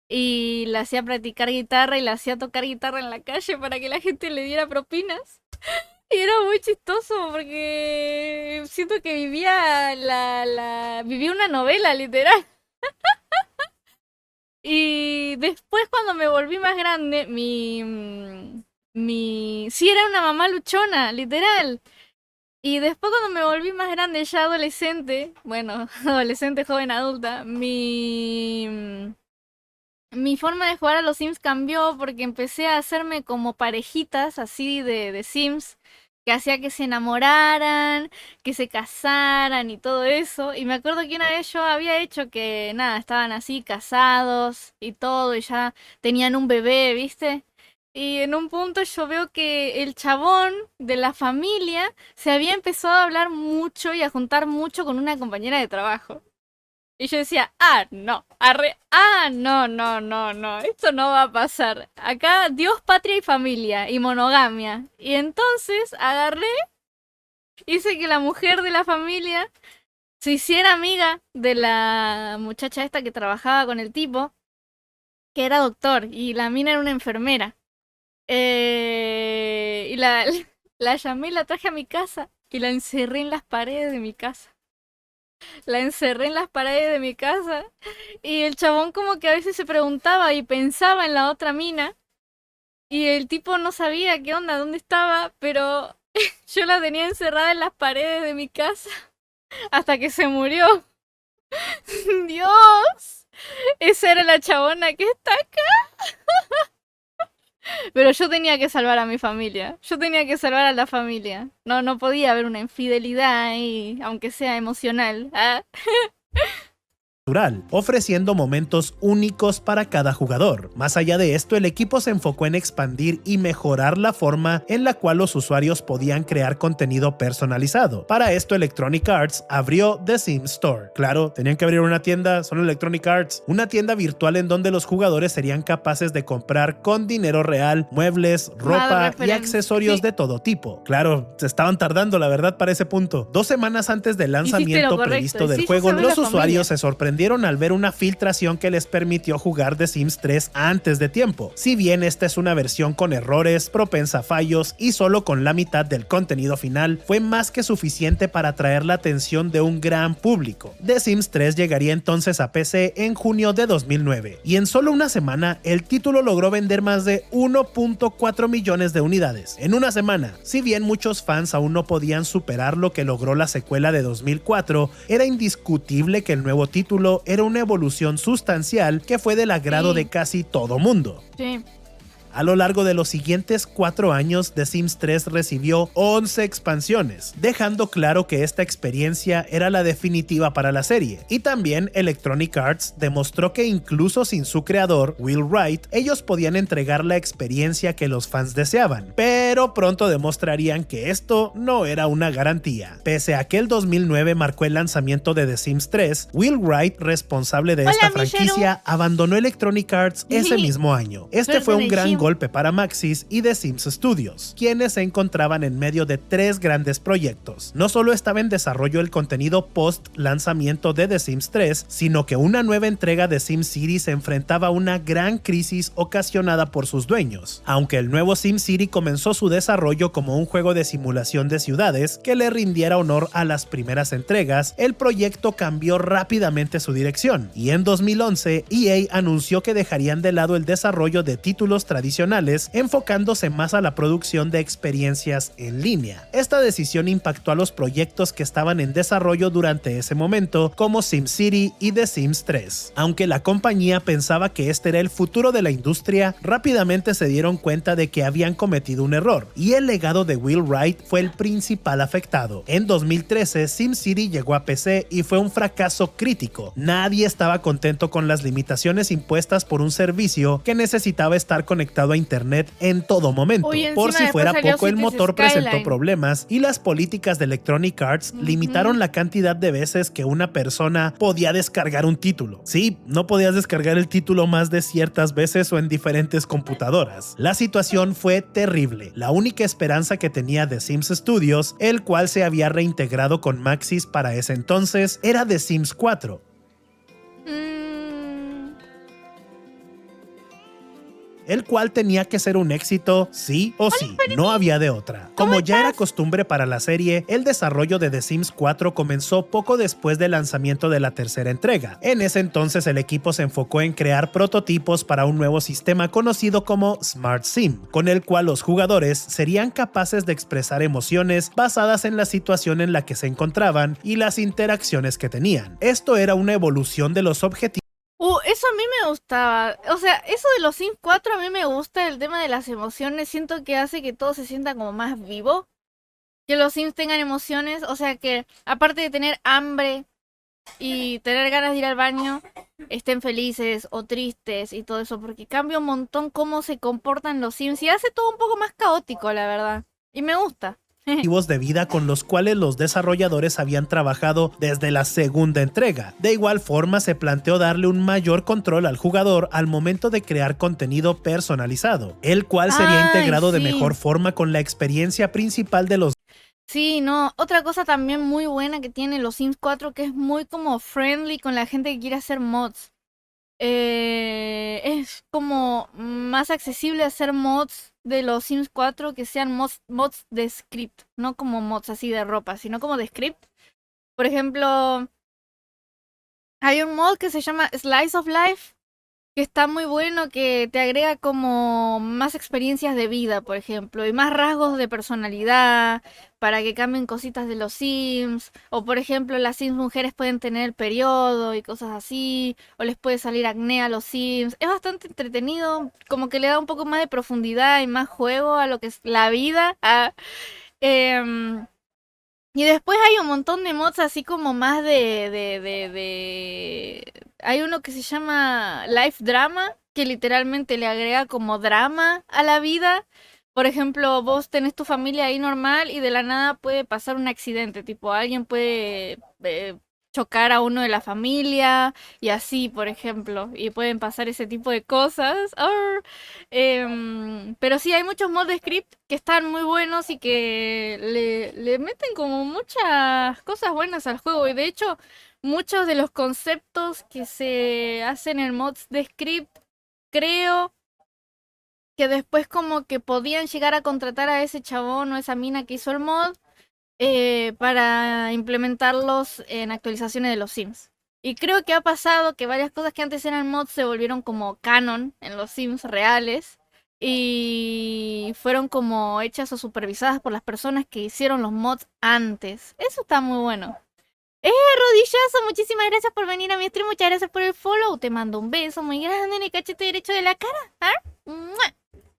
Y la hacía practicar guitarra y la hacía tocar guitarra en la calle para que la gente le diera propinas. Y era muy chistoso porque siento que vivía una novela, literal. Y después cuando me volví más grande, sí, era una mamá luchona, literal. Y después cuando me volví más grande, ya adolescente, bueno, adolescente, joven, adulta, mi forma de jugar a los Sims cambió porque empecé a hacerme como parejitas así de Sims, que hacía que se enamoraran, que se casaran y todo eso. Y me acuerdo que una vez yo había hecho que, nada, estaban así casados y todo, y ya tenían un bebé, ¿viste? Y en un punto yo veo que el chabón de la familia se había empezado a hablar mucho y a juntar mucho con una compañera de trabajo. Y yo decía, no, no, no, no, no, esto no va a pasar. Acá Dios, patria y familia y monogamia. Y entonces agarré, hice que la mujer de la familia se hiciera amiga de la muchacha esta que trabajaba con el tipo, que era doctor, y la mina era una enfermera. Y la llamé y la traje a mi casa y la encerré en las paredes de mi casa. La encerré en las paredes de mi casa y el chabón como que a veces se preguntaba y pensaba en la otra mina y el tipo no sabía qué onda, dónde estaba, pero yo la tenía encerrada en las paredes de mi casa hasta que se murió. Dios, esa era la chabona que está acá. Pero yo tenía que salvar a mi familia. Yo tenía que salvar a la familia. No, no podía haber una infidelidad ahí, aunque sea emocional. ¿Ah? ofreciendo momentos únicos para cada jugador. Más allá de esto, el equipo se enfocó en expandir y mejorar la forma en la cual los usuarios podían crear contenido personalizado. Para esto, Electronic Arts abrió The Sims Store. Claro, tenían que abrir una tienda, son Electronic Arts, una tienda virtual en donde los jugadores serían capaces de comprar con dinero real muebles, ropa y accesorios de todo tipo. Claro, se estaban tardando, la verdad, para ese punto. 2 semanas antes del lanzamiento previsto del juego, los usuarios se sorprendieron al ver una filtración que les permitió jugar The Sims 3 antes de tiempo. Si bien esta es una versión con errores, propensa a fallos y solo con la mitad del contenido final, fue más que suficiente para atraer la atención de un gran público. The Sims 3 llegaría entonces a PC en junio de 2009 y en solo una semana el título logró vender más de 1.4 millones de unidades. En una semana, si bien muchos fans aún no podían superar lo que logró la secuela de 2004, era indiscutible que el nuevo título era una evolución sustancial que fue del agrado de casi todo mundo. Sí. A lo largo de los siguientes 4 años, The Sims 3 recibió 11 expansiones, dejando claro que esta experiencia era la definitiva para la serie. Y también Electronic Arts demostró que incluso sin su creador, Will Wright, ellos podían entregar la experiencia que los fans deseaban, pero pronto demostrarían que esto no era una garantía. Pese a que el 2009 marcó el lanzamiento de The Sims 3, Will Wright, responsable de esta franquicia, abandonó Electronic Arts ese mismo año. Este fue un gran golpe para Maxis y The Sims Studios, quienes se encontraban en medio de 3 grandes proyectos. No solo estaba en desarrollo el contenido post lanzamiento de The Sims 3, sino que una nueva entrega de SimCity se enfrentaba a una gran crisis ocasionada por sus dueños. Aunque el nuevo SimCity comenzó su desarrollo como un juego de simulación de ciudades que le rindiera honor a las primeras entregas, el proyecto cambió rápidamente su dirección, y en 2011 EA anunció que dejarían de lado el desarrollo de títulos tradicionales, enfocándose más a la producción de experiencias en línea. Esta decisión impactó a los proyectos que estaban en desarrollo durante ese momento, como SimCity y The Sims 3. Aunque la compañía pensaba que este era el futuro de la industria, rápidamente se dieron cuenta de que habían cometido un error, y el legado de Will Wright fue el principal afectado. En 2013, SimCity llegó a PC y fue un fracaso crítico. Nadie estaba contento con las limitaciones impuestas por un servicio que necesitaba estar conectado a internet en todo momento. Por si fuera poco, el motor presentó problemas y las políticas de Electronic Arts limitaron la cantidad de veces que una persona podía descargar un título. Sí, no podías descargar el título más de ciertas veces o en diferentes computadoras. La situación fue terrible. La única esperanza que tenía The Sims Studios, el cual se había reintegrado con Maxis para ese entonces, era The Sims 4. El cual tenía que ser un éxito sí o sí, no había de otra. Como ya era costumbre para la serie, el desarrollo de The Sims 4 comenzó poco después del lanzamiento de la tercera entrega. En ese entonces el equipo se enfocó en crear prototipos para un nuevo sistema conocido como Smart Sim, con el cual los jugadores serían capaces de expresar emociones basadas en la situación en la que se encontraban y las interacciones que tenían. Esto era una evolución de los objetivos. Eso a mí me gustaba. O sea, eso de los Sims 4 a mí me gusta, el tema de las emociones. Siento que hace que todo se sienta como más vivo. Que los Sims tengan emociones. O sea, que aparte de tener hambre y tener ganas de ir al baño, estén felices o tristes y todo eso. Porque cambia un montón cómo se comportan los Sims y hace todo un poco más caótico, la verdad. Y me gusta. De vida con los cuales los desarrolladores habían trabajado desde la segunda entrega. De igual forma, se planteó darle un mayor control al jugador al momento de crear contenido personalizado, el cual sería integrado de mejor forma con la experiencia principal de los. Sí, no, otra cosa también muy buena que tiene los Sims 4, que es muy como friendly con la gente que quiere hacer mods. Es como más accesible hacer mods de los Sims 4 que sean mods de script, no como mods así de ropa, sino como de script. Por ejemplo, hay un mod que se llama Slice of Life, que está muy bueno, que te agrega como más experiencias de vida, por ejemplo, y más rasgos de personalidad, para que cambien cositas de los Sims, o por ejemplo las Sims mujeres pueden tener el periodo y cosas así, o les puede salir acné a los Sims. Es bastante entretenido, como que le da un poco más de profundidad y más juego a lo que es la vida. Y Y después hay un montón de mods así como más Hay uno que se llama Life Drama, que literalmente le agrega como drama a la vida. Por ejemplo, vos tenés tu familia ahí normal y de la nada puede pasar un accidente, tipo alguien puede chocar a uno de la familia y así, por ejemplo, y pueden pasar ese tipo de cosas. Pero sí, hay muchos mods de script que están muy buenos y que le meten como muchas cosas buenas al juego, y de hecho muchos de los conceptos que se hacen en mods de script, creo que después como que podían llegar a contratar a ese chabón o esa mina que hizo el mod para implementarlos en actualizaciones de los Sims. Y creo que ha pasado que varias cosas que antes eran mods se volvieron como canon en los Sims reales y fueron como hechas o supervisadas por las personas que hicieron los mods antes. Eso está muy bueno. Rodillazo, muchísimas gracias por venir a mi stream, muchas gracias por el follow. Te mando un beso muy grande en el cachete derecho de la cara. ¡Mua!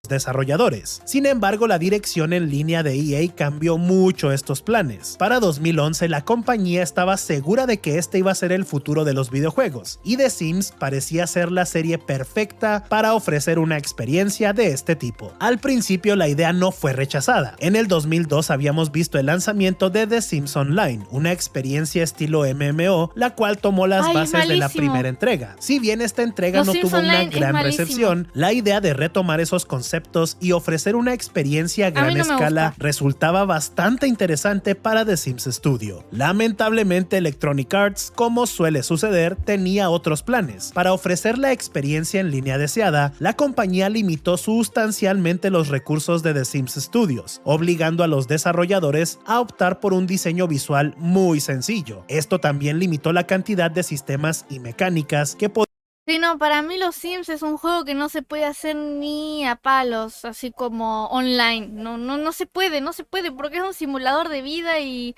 Desarrolladores. Sin embargo, la dirección en línea de EA cambió mucho estos planes. Para 2011, la compañía estaba segura de que este iba a ser el futuro de los videojuegos, y The Sims parecía ser la serie perfecta para ofrecer una experiencia de este tipo. Al principio, la idea no fue rechazada. En el 2002 habíamos visto el lanzamiento de The Sims Online, una experiencia estilo MMO, la cual tomó las bases de la primera entrega. Si bien esta entrega no tuvo una gran recepción, la idea de retomar esos conceptos y ofrecer una experiencia a gran escala resultaba bastante interesante para The Sims Studio. Lamentablemente, Electronic Arts, como suele suceder, tenía otros planes. Para ofrecer la experiencia en línea deseada, la compañía limitó sustancialmente los recursos de The Sims Studios, obligando a los desarrolladores a optar por un diseño visual muy sencillo. Esto también limitó la cantidad de sistemas y mecánicas que podían. Sí, no, para mí los Sims es un juego que no se puede hacer ni a palos, así como online. No se puede, porque es un simulador de vida y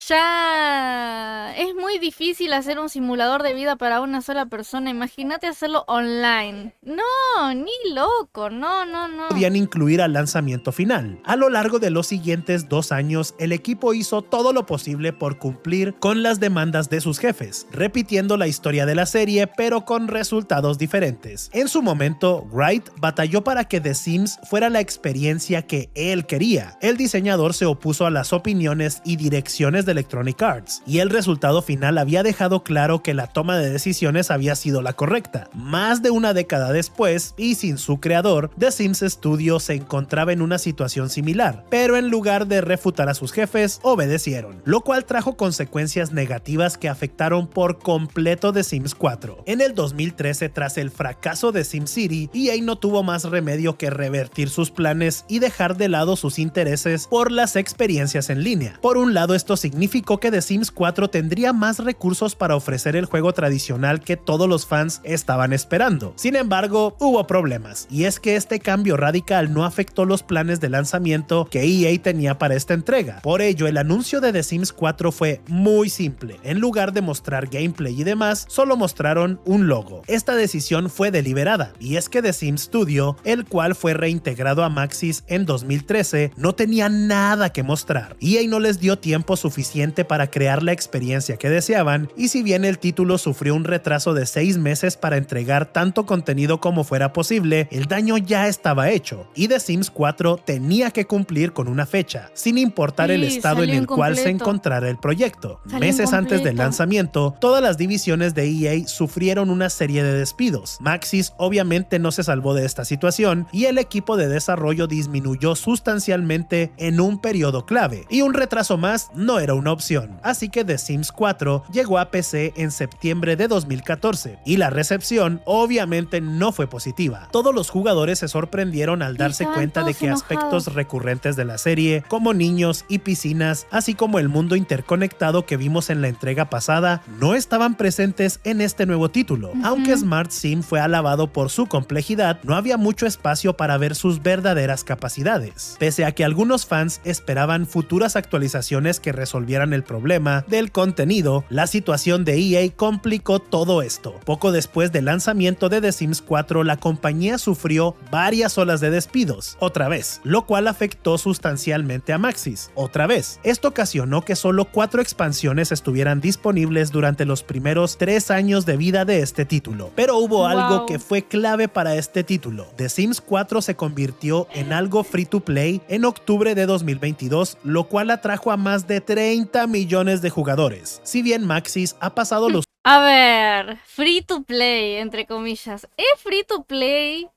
ya es muy difícil hacer un simulador de vida para una sola persona. Imagínate hacerlo online. No, ni loco, no. Podían incluir al lanzamiento final. A lo largo de los siguientes 2 años, el equipo hizo todo lo posible por cumplir con las demandas de sus jefes, repitiendo la historia de la serie, pero con resultados diferentes. En su momento, Wright batalló para que The Sims fuera la experiencia que él quería. El diseñador se opuso a las opiniones y direcciones de Electronic Arts, y el resultado final había dejado claro que la toma de decisiones había sido la correcta. Más de una década después, y sin su creador, The Sims Studio se encontraba en una situación similar, pero en lugar de refutar a sus jefes, obedecieron, lo cual trajo consecuencias negativas que afectaron por completo The Sims 4. En el 2013, tras el fracaso de SimCity, EA no tuvo más remedio que revertir sus planes y dejar de lado sus intereses por las experiencias en línea. Por un lado, esto significó que The Sims 4 tendría más recursos para ofrecer el juego tradicional que todos los fans estaban esperando. Sin embargo, hubo problemas, y es que este cambio radical no afectó los planes de lanzamiento que EA tenía para esta entrega. Por ello, el anuncio de The Sims 4 fue muy simple. En lugar de mostrar gameplay y demás, solo mostraron un logo. Esta decisión fue deliberada, y es que The Sims Studio, el cual fue reintegrado a Maxis en 2013, no tenía nada que mostrar. EA no les dio tiempo suficiente para crear la experiencia que deseaban, y si bien el título sufrió un retraso de 6 meses para entregar tanto contenido como fuera posible, el daño ya estaba hecho, y The Sims 4 tenía que cumplir con una fecha, sin importar el estado en el cual se encontrara el proyecto. Meses antes del lanzamiento, todas las divisiones de EA sufrieron una serie de despidos. Maxis obviamente no se salvó de esta situación, y el equipo de desarrollo disminuyó sustancialmente en un periodo clave, y un retraso más no era una opción. Así que The Sims 4 llegó a PC en septiembre de 2014, y la recepción obviamente no fue positiva. Todos los jugadores se sorprendieron al darse cuenta de que aspectos recurrentes de la serie, como niños y piscinas, así como el mundo interconectado que vimos en la entrega pasada, no estaban presentes en este nuevo título. Aunque Smart Sim fue alabado por su complejidad, no había mucho espacio para ver sus verdaderas capacidades. Pese a que algunos fans esperaban futuras actualizaciones que resolvieran resolvieran el problema del contenido, la situación de EA complicó todo esto. Poco después del lanzamiento de The Sims 4, la compañía sufrió varias olas de despidos, otra vez, lo cual afectó sustancialmente a Maxis, otra vez. Esto ocasionó que solo 4 expansiones estuvieran disponibles durante los primeros 3 años de vida de este título. Pero hubo algo que fue clave para este título. The Sims 4 se convirtió en algo free to play en octubre de 2022, lo cual atrajo a más de 30 millones de jugadores. Si bien Maxis ha pasado los... A ver, free to play, entre comillas. ¿Es free to play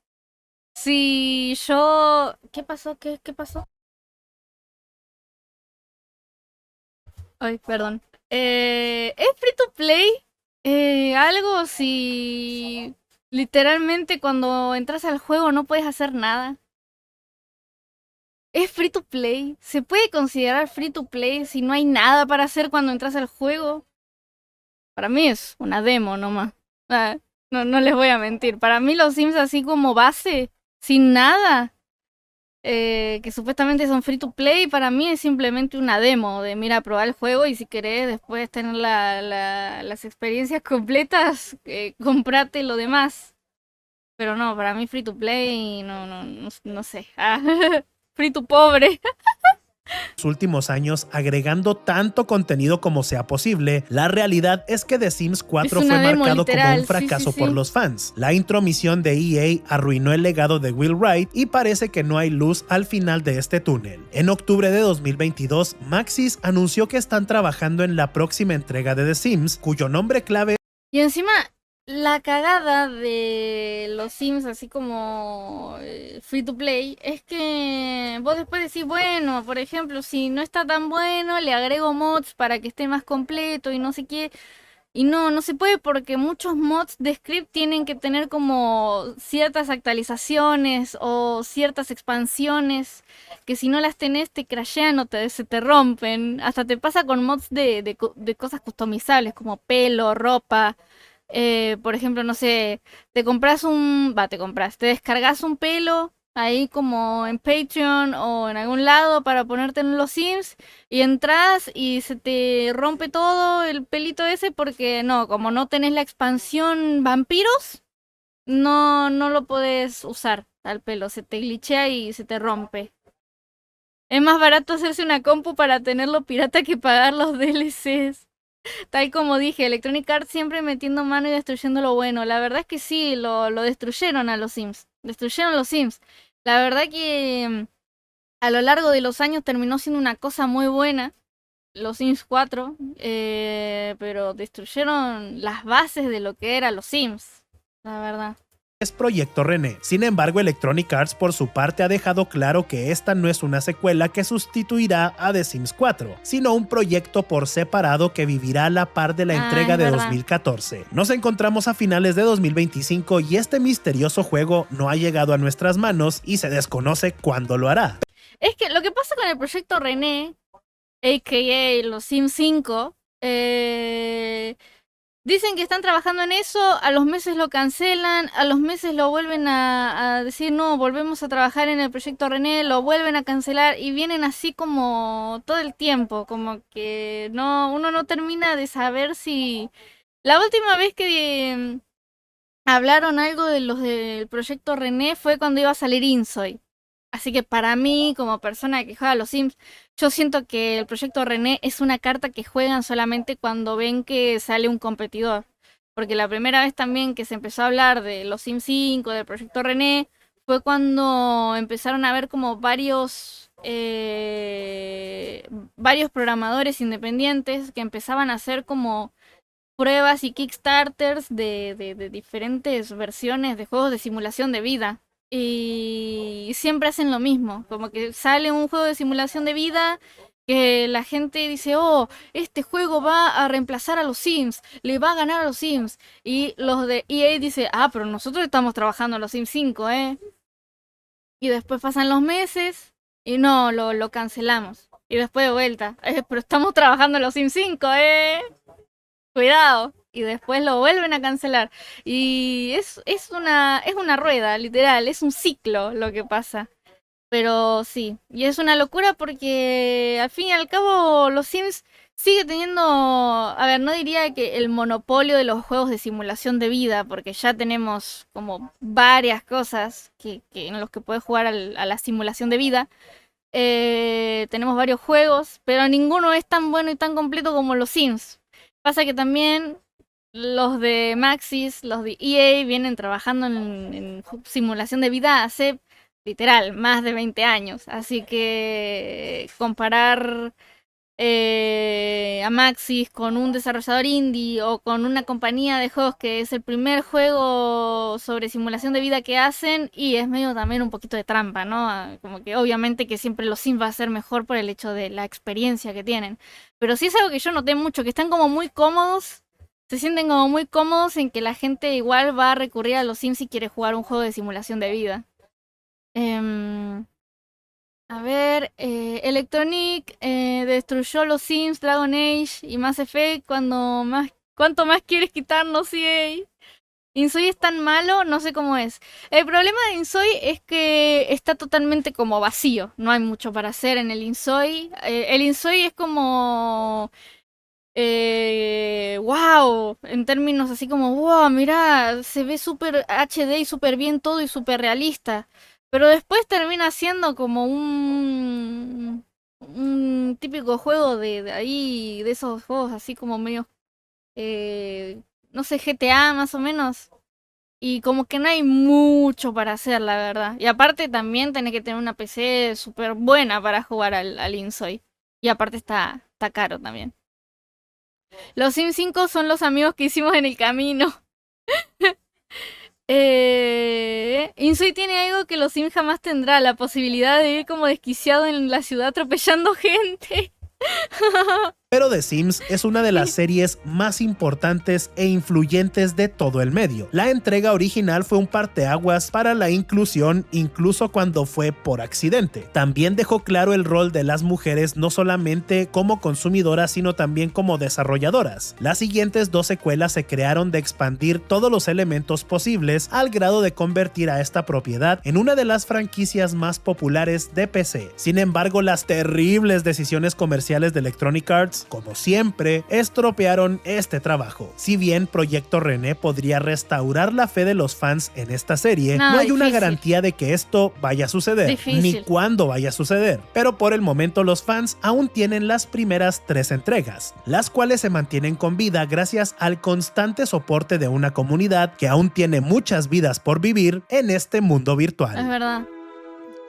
si yo... ¿Qué pasó? ¿Qué pasó? Ay, perdón. ¿Es free to play? Algo si... Literalmente cuando entras al juego no puedes hacer nada. ¿Es free to play? ¿Se puede considerar free to play si no hay nada para hacer cuando entras al juego? Para mí es una demo nomás. No les voy a mentir. Para mí los Sims así como base, sin nada, que supuestamente son free to play, para mí es simplemente una demo de mira, probar el juego y si querés después tener las experiencias completas, comprate lo demás. Pero no, para mí free to play, no sé. Free to pobre. Últimos años agregando tanto contenido como sea posible, la realidad es que The Sims 4 fue marcado como un fracaso por los fans. La intromisión de EA arruinó el legado de Will Wright y parece que no hay luz al final de este túnel. En octubre de 2022, Maxis anunció que están trabajando en la próxima entrega de The Sims, cuyo nombre clave... Y encima... La cagada de los Sims, así como free to play, es que vos después decís, bueno, por ejemplo, si no está tan bueno, le agrego mods para que esté más completo y no sé qué. Y no se puede porque muchos mods de script tienen que tener como ciertas actualizaciones o ciertas expansiones que si no las tenés te crashean o se te rompen. Hasta te pasa con mods de cosas customizables como pelo, ropa. Por ejemplo, no sé, te descargas un pelo ahí como en Patreon o en algún lado para ponerte en los Sims y entras y se te rompe todo el pelito ese porque como no tenés la expansión vampiros, no lo podés usar al pelo, se te glitchea y se te rompe. Es más barato hacerse una compu para tenerlo pirata que pagar los DLCs. Tal como dije, Electronic Arts siempre metiendo mano y destruyendo lo bueno. La verdad es que sí, lo destruyeron a los Sims. Destruyeron los Sims. La verdad que a lo largo de los años terminó siendo una cosa muy buena. Los Sims 4. Pero destruyeron las bases de lo que eran los Sims. La verdad. Es Proyecto René. Sin embargo, Electronic Arts por su parte ha dejado claro que esta no es una secuela que sustituirá a The Sims 4, sino un proyecto por separado que vivirá a la par de la entrega de 2014. Nos encontramos a finales de 2025 y este misterioso juego no ha llegado a nuestras manos y se desconoce cuándo lo hará. Es que lo que pasa con el Proyecto René, a.k.a. los Sims 5, dicen que están trabajando en eso, a los meses lo cancelan, a los meses lo vuelven a decir, no, volvemos a trabajar en el Proyecto René, lo vuelven a cancelar y vienen así como todo el tiempo, como que uno no termina de saber si... La última vez que hablaron algo de los del Proyecto René fue cuando iba a salir Insoy. Así que para mí, como persona que juega a los Sims, yo siento que el Proyecto René es una carta que juegan solamente cuando ven que sale un competidor. Porque la primera vez también que se empezó a hablar de los Sims 5, del Proyecto René, fue cuando empezaron a ver como varios programadores independientes que empezaban a hacer como pruebas y kickstarters de diferentes versiones de juegos de simulación de vida. Y siempre hacen lo mismo, como que sale un juego de simulación de vida que la gente dice, oh, este juego va a reemplazar a los Sims, le va a ganar a los Sims. Y los de EA dicen, pero nosotros estamos trabajando en los Sims 5, Y después pasan los meses y no, lo cancelamos. Y después de vuelta, pero estamos trabajando en los Sims 5, Cuidado. Y después lo vuelven a cancelar. Y es una rueda, literal, es un ciclo lo que pasa. Pero sí, y es una locura porque al fin y al cabo los Sims sigue teniendo, a ver, no diría que el monopolio de los juegos de simulación de vida, porque ya tenemos como varias cosas en los que puedes jugar a la simulación de vida. Tenemos varios juegos, pero ninguno es tan bueno y tan completo como los Sims. Pasa que también los de Maxis, los de EA vienen trabajando en simulación de vida hace literal más de 20 años. Así que comparar a Maxis con un desarrollador indie o con una compañía de juegos que es el primer juego sobre simulación de vida que hacen, y es medio también un poquito de trampa, ¿no? Como que obviamente que siempre los Sims va a ser mejor por el hecho de la experiencia que tienen. Pero sí es algo que yo noté mucho, que están como muy cómodos, se sienten como muy cómodos en que la gente igual va a recurrir a los Sims si quiere jugar un juego de simulación de vida. A ver, Electronic destruyó los Sims, Dragon Age y Mass Effect. ¿Cuánto más quieres quitarnos, EA? Insoy es tan malo, no sé cómo es. El problema de Insoy es que está totalmente como vacío. No hay mucho para hacer en el Insoy. El Insoy es como... wow, en términos así como, wow, mira, se ve súper HD y súper bien todo y súper realista. Pero después termina siendo como un típico juego de ahí, de esos juegos así como medio, no sé, GTA más o menos. Y como que no hay mucho para hacer, la verdad. Y aparte también tenés que tener una PC súper buena para jugar al Insoy. Y aparte está caro también. Los Sims 5 son los amigos que hicimos en el camino. Insui tiene algo que los Sims jamás tendrá, la posibilidad de ir como desquiciado en la ciudad atropellando gente. Pero The Sims es una de las series más importantes e influyentes de todo el medio. La entrega original fue un parteaguas para la inclusión, incluso cuando fue por accidente. También dejó claro el rol de las mujeres no solamente como consumidoras, sino también como desarrolladoras. Las siguientes 2 secuelas se crearon de expandir todos los elementos posibles al grado de convertir a esta propiedad en una de las franquicias más populares de PC. Sin embargo, las terribles decisiones comerciales de Electronic Arts, como siempre, estropearon este trabajo. Si bien Proyecto René podría restaurar la fe de los fans en esta serie, no hay una garantía de que esto vaya a suceder, ni cuándo vaya a suceder. Pero por el momento los fans aún tienen las primeras 3 entregas, las cuales se mantienen con vida gracias al constante soporte de una comunidad que aún tiene muchas vidas por vivir en este mundo virtual. Es verdad.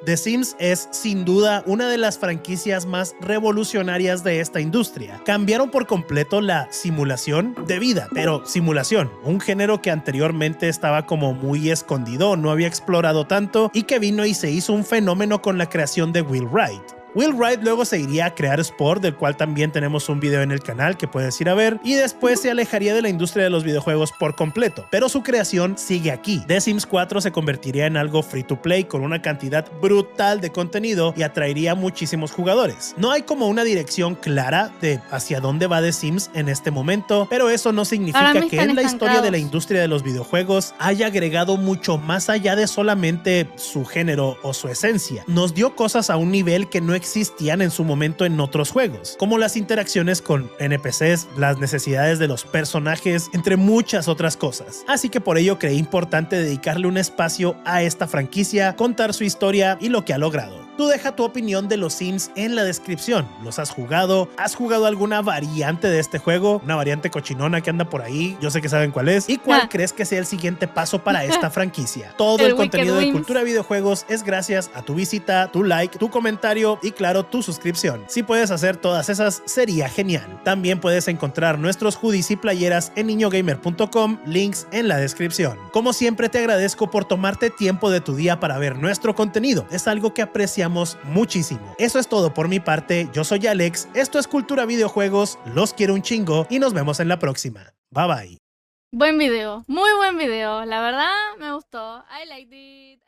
The Sims es sin duda una de las franquicias más revolucionarias de esta industria. Cambiaron por completo la simulación de vida, pero simulación, un género que anteriormente estaba como muy escondido, no había explorado tanto y que vino y se hizo un fenómeno con la creación de Will Wright. Will Wright luego se iría a crear Sport, del cual también tenemos un video en el canal que puedes ir a ver, y después se alejaría de la industria de los videojuegos por completo, pero su creación sigue aquí. The Sims 4 se convertiría en algo free to play con una cantidad brutal de contenido y atraería a muchísimos jugadores. No hay como una dirección clara de hacia dónde va The Sims en este momento, pero eso no significa que en la historia de la industria de los videojuegos haya agregado mucho más allá de solamente su género o su esencia. Nos dio cosas a un nivel que no existían en su momento en otros juegos, como las interacciones con NPCs, las necesidades de los personajes, entre muchas otras cosas. Así que por ello creí importante dedicarle un espacio a esta franquicia, contar su historia y lo que ha logrado. Tú deja tu opinión de los Sims en la descripción. ¿Los has jugado? ¿Has jugado alguna variante de este juego? Una variante cochinona que anda por ahí. Yo sé que saben cuál es. ¿Y cuál crees que sea el siguiente paso para esta franquicia? Todo el contenido de Cultura Videojuegos es gracias a tu visita, tu like, tu comentario y claro, tu suscripción. Si puedes hacer todas esas, sería genial. También puedes encontrar nuestros hoodies y playeras en niñogamer.com, links en la descripción. Como siempre, te agradezco por tomarte tiempo de tu día para ver nuestro contenido. Es algo que apreciamos muchísimo. Eso es todo por mi parte. Yo soy Alex, esto es Cultura Videojuegos, los quiero un chingo y nos vemos en la próxima. Bye bye. Buen video, muy buen video, la verdad me gustó. I liked it.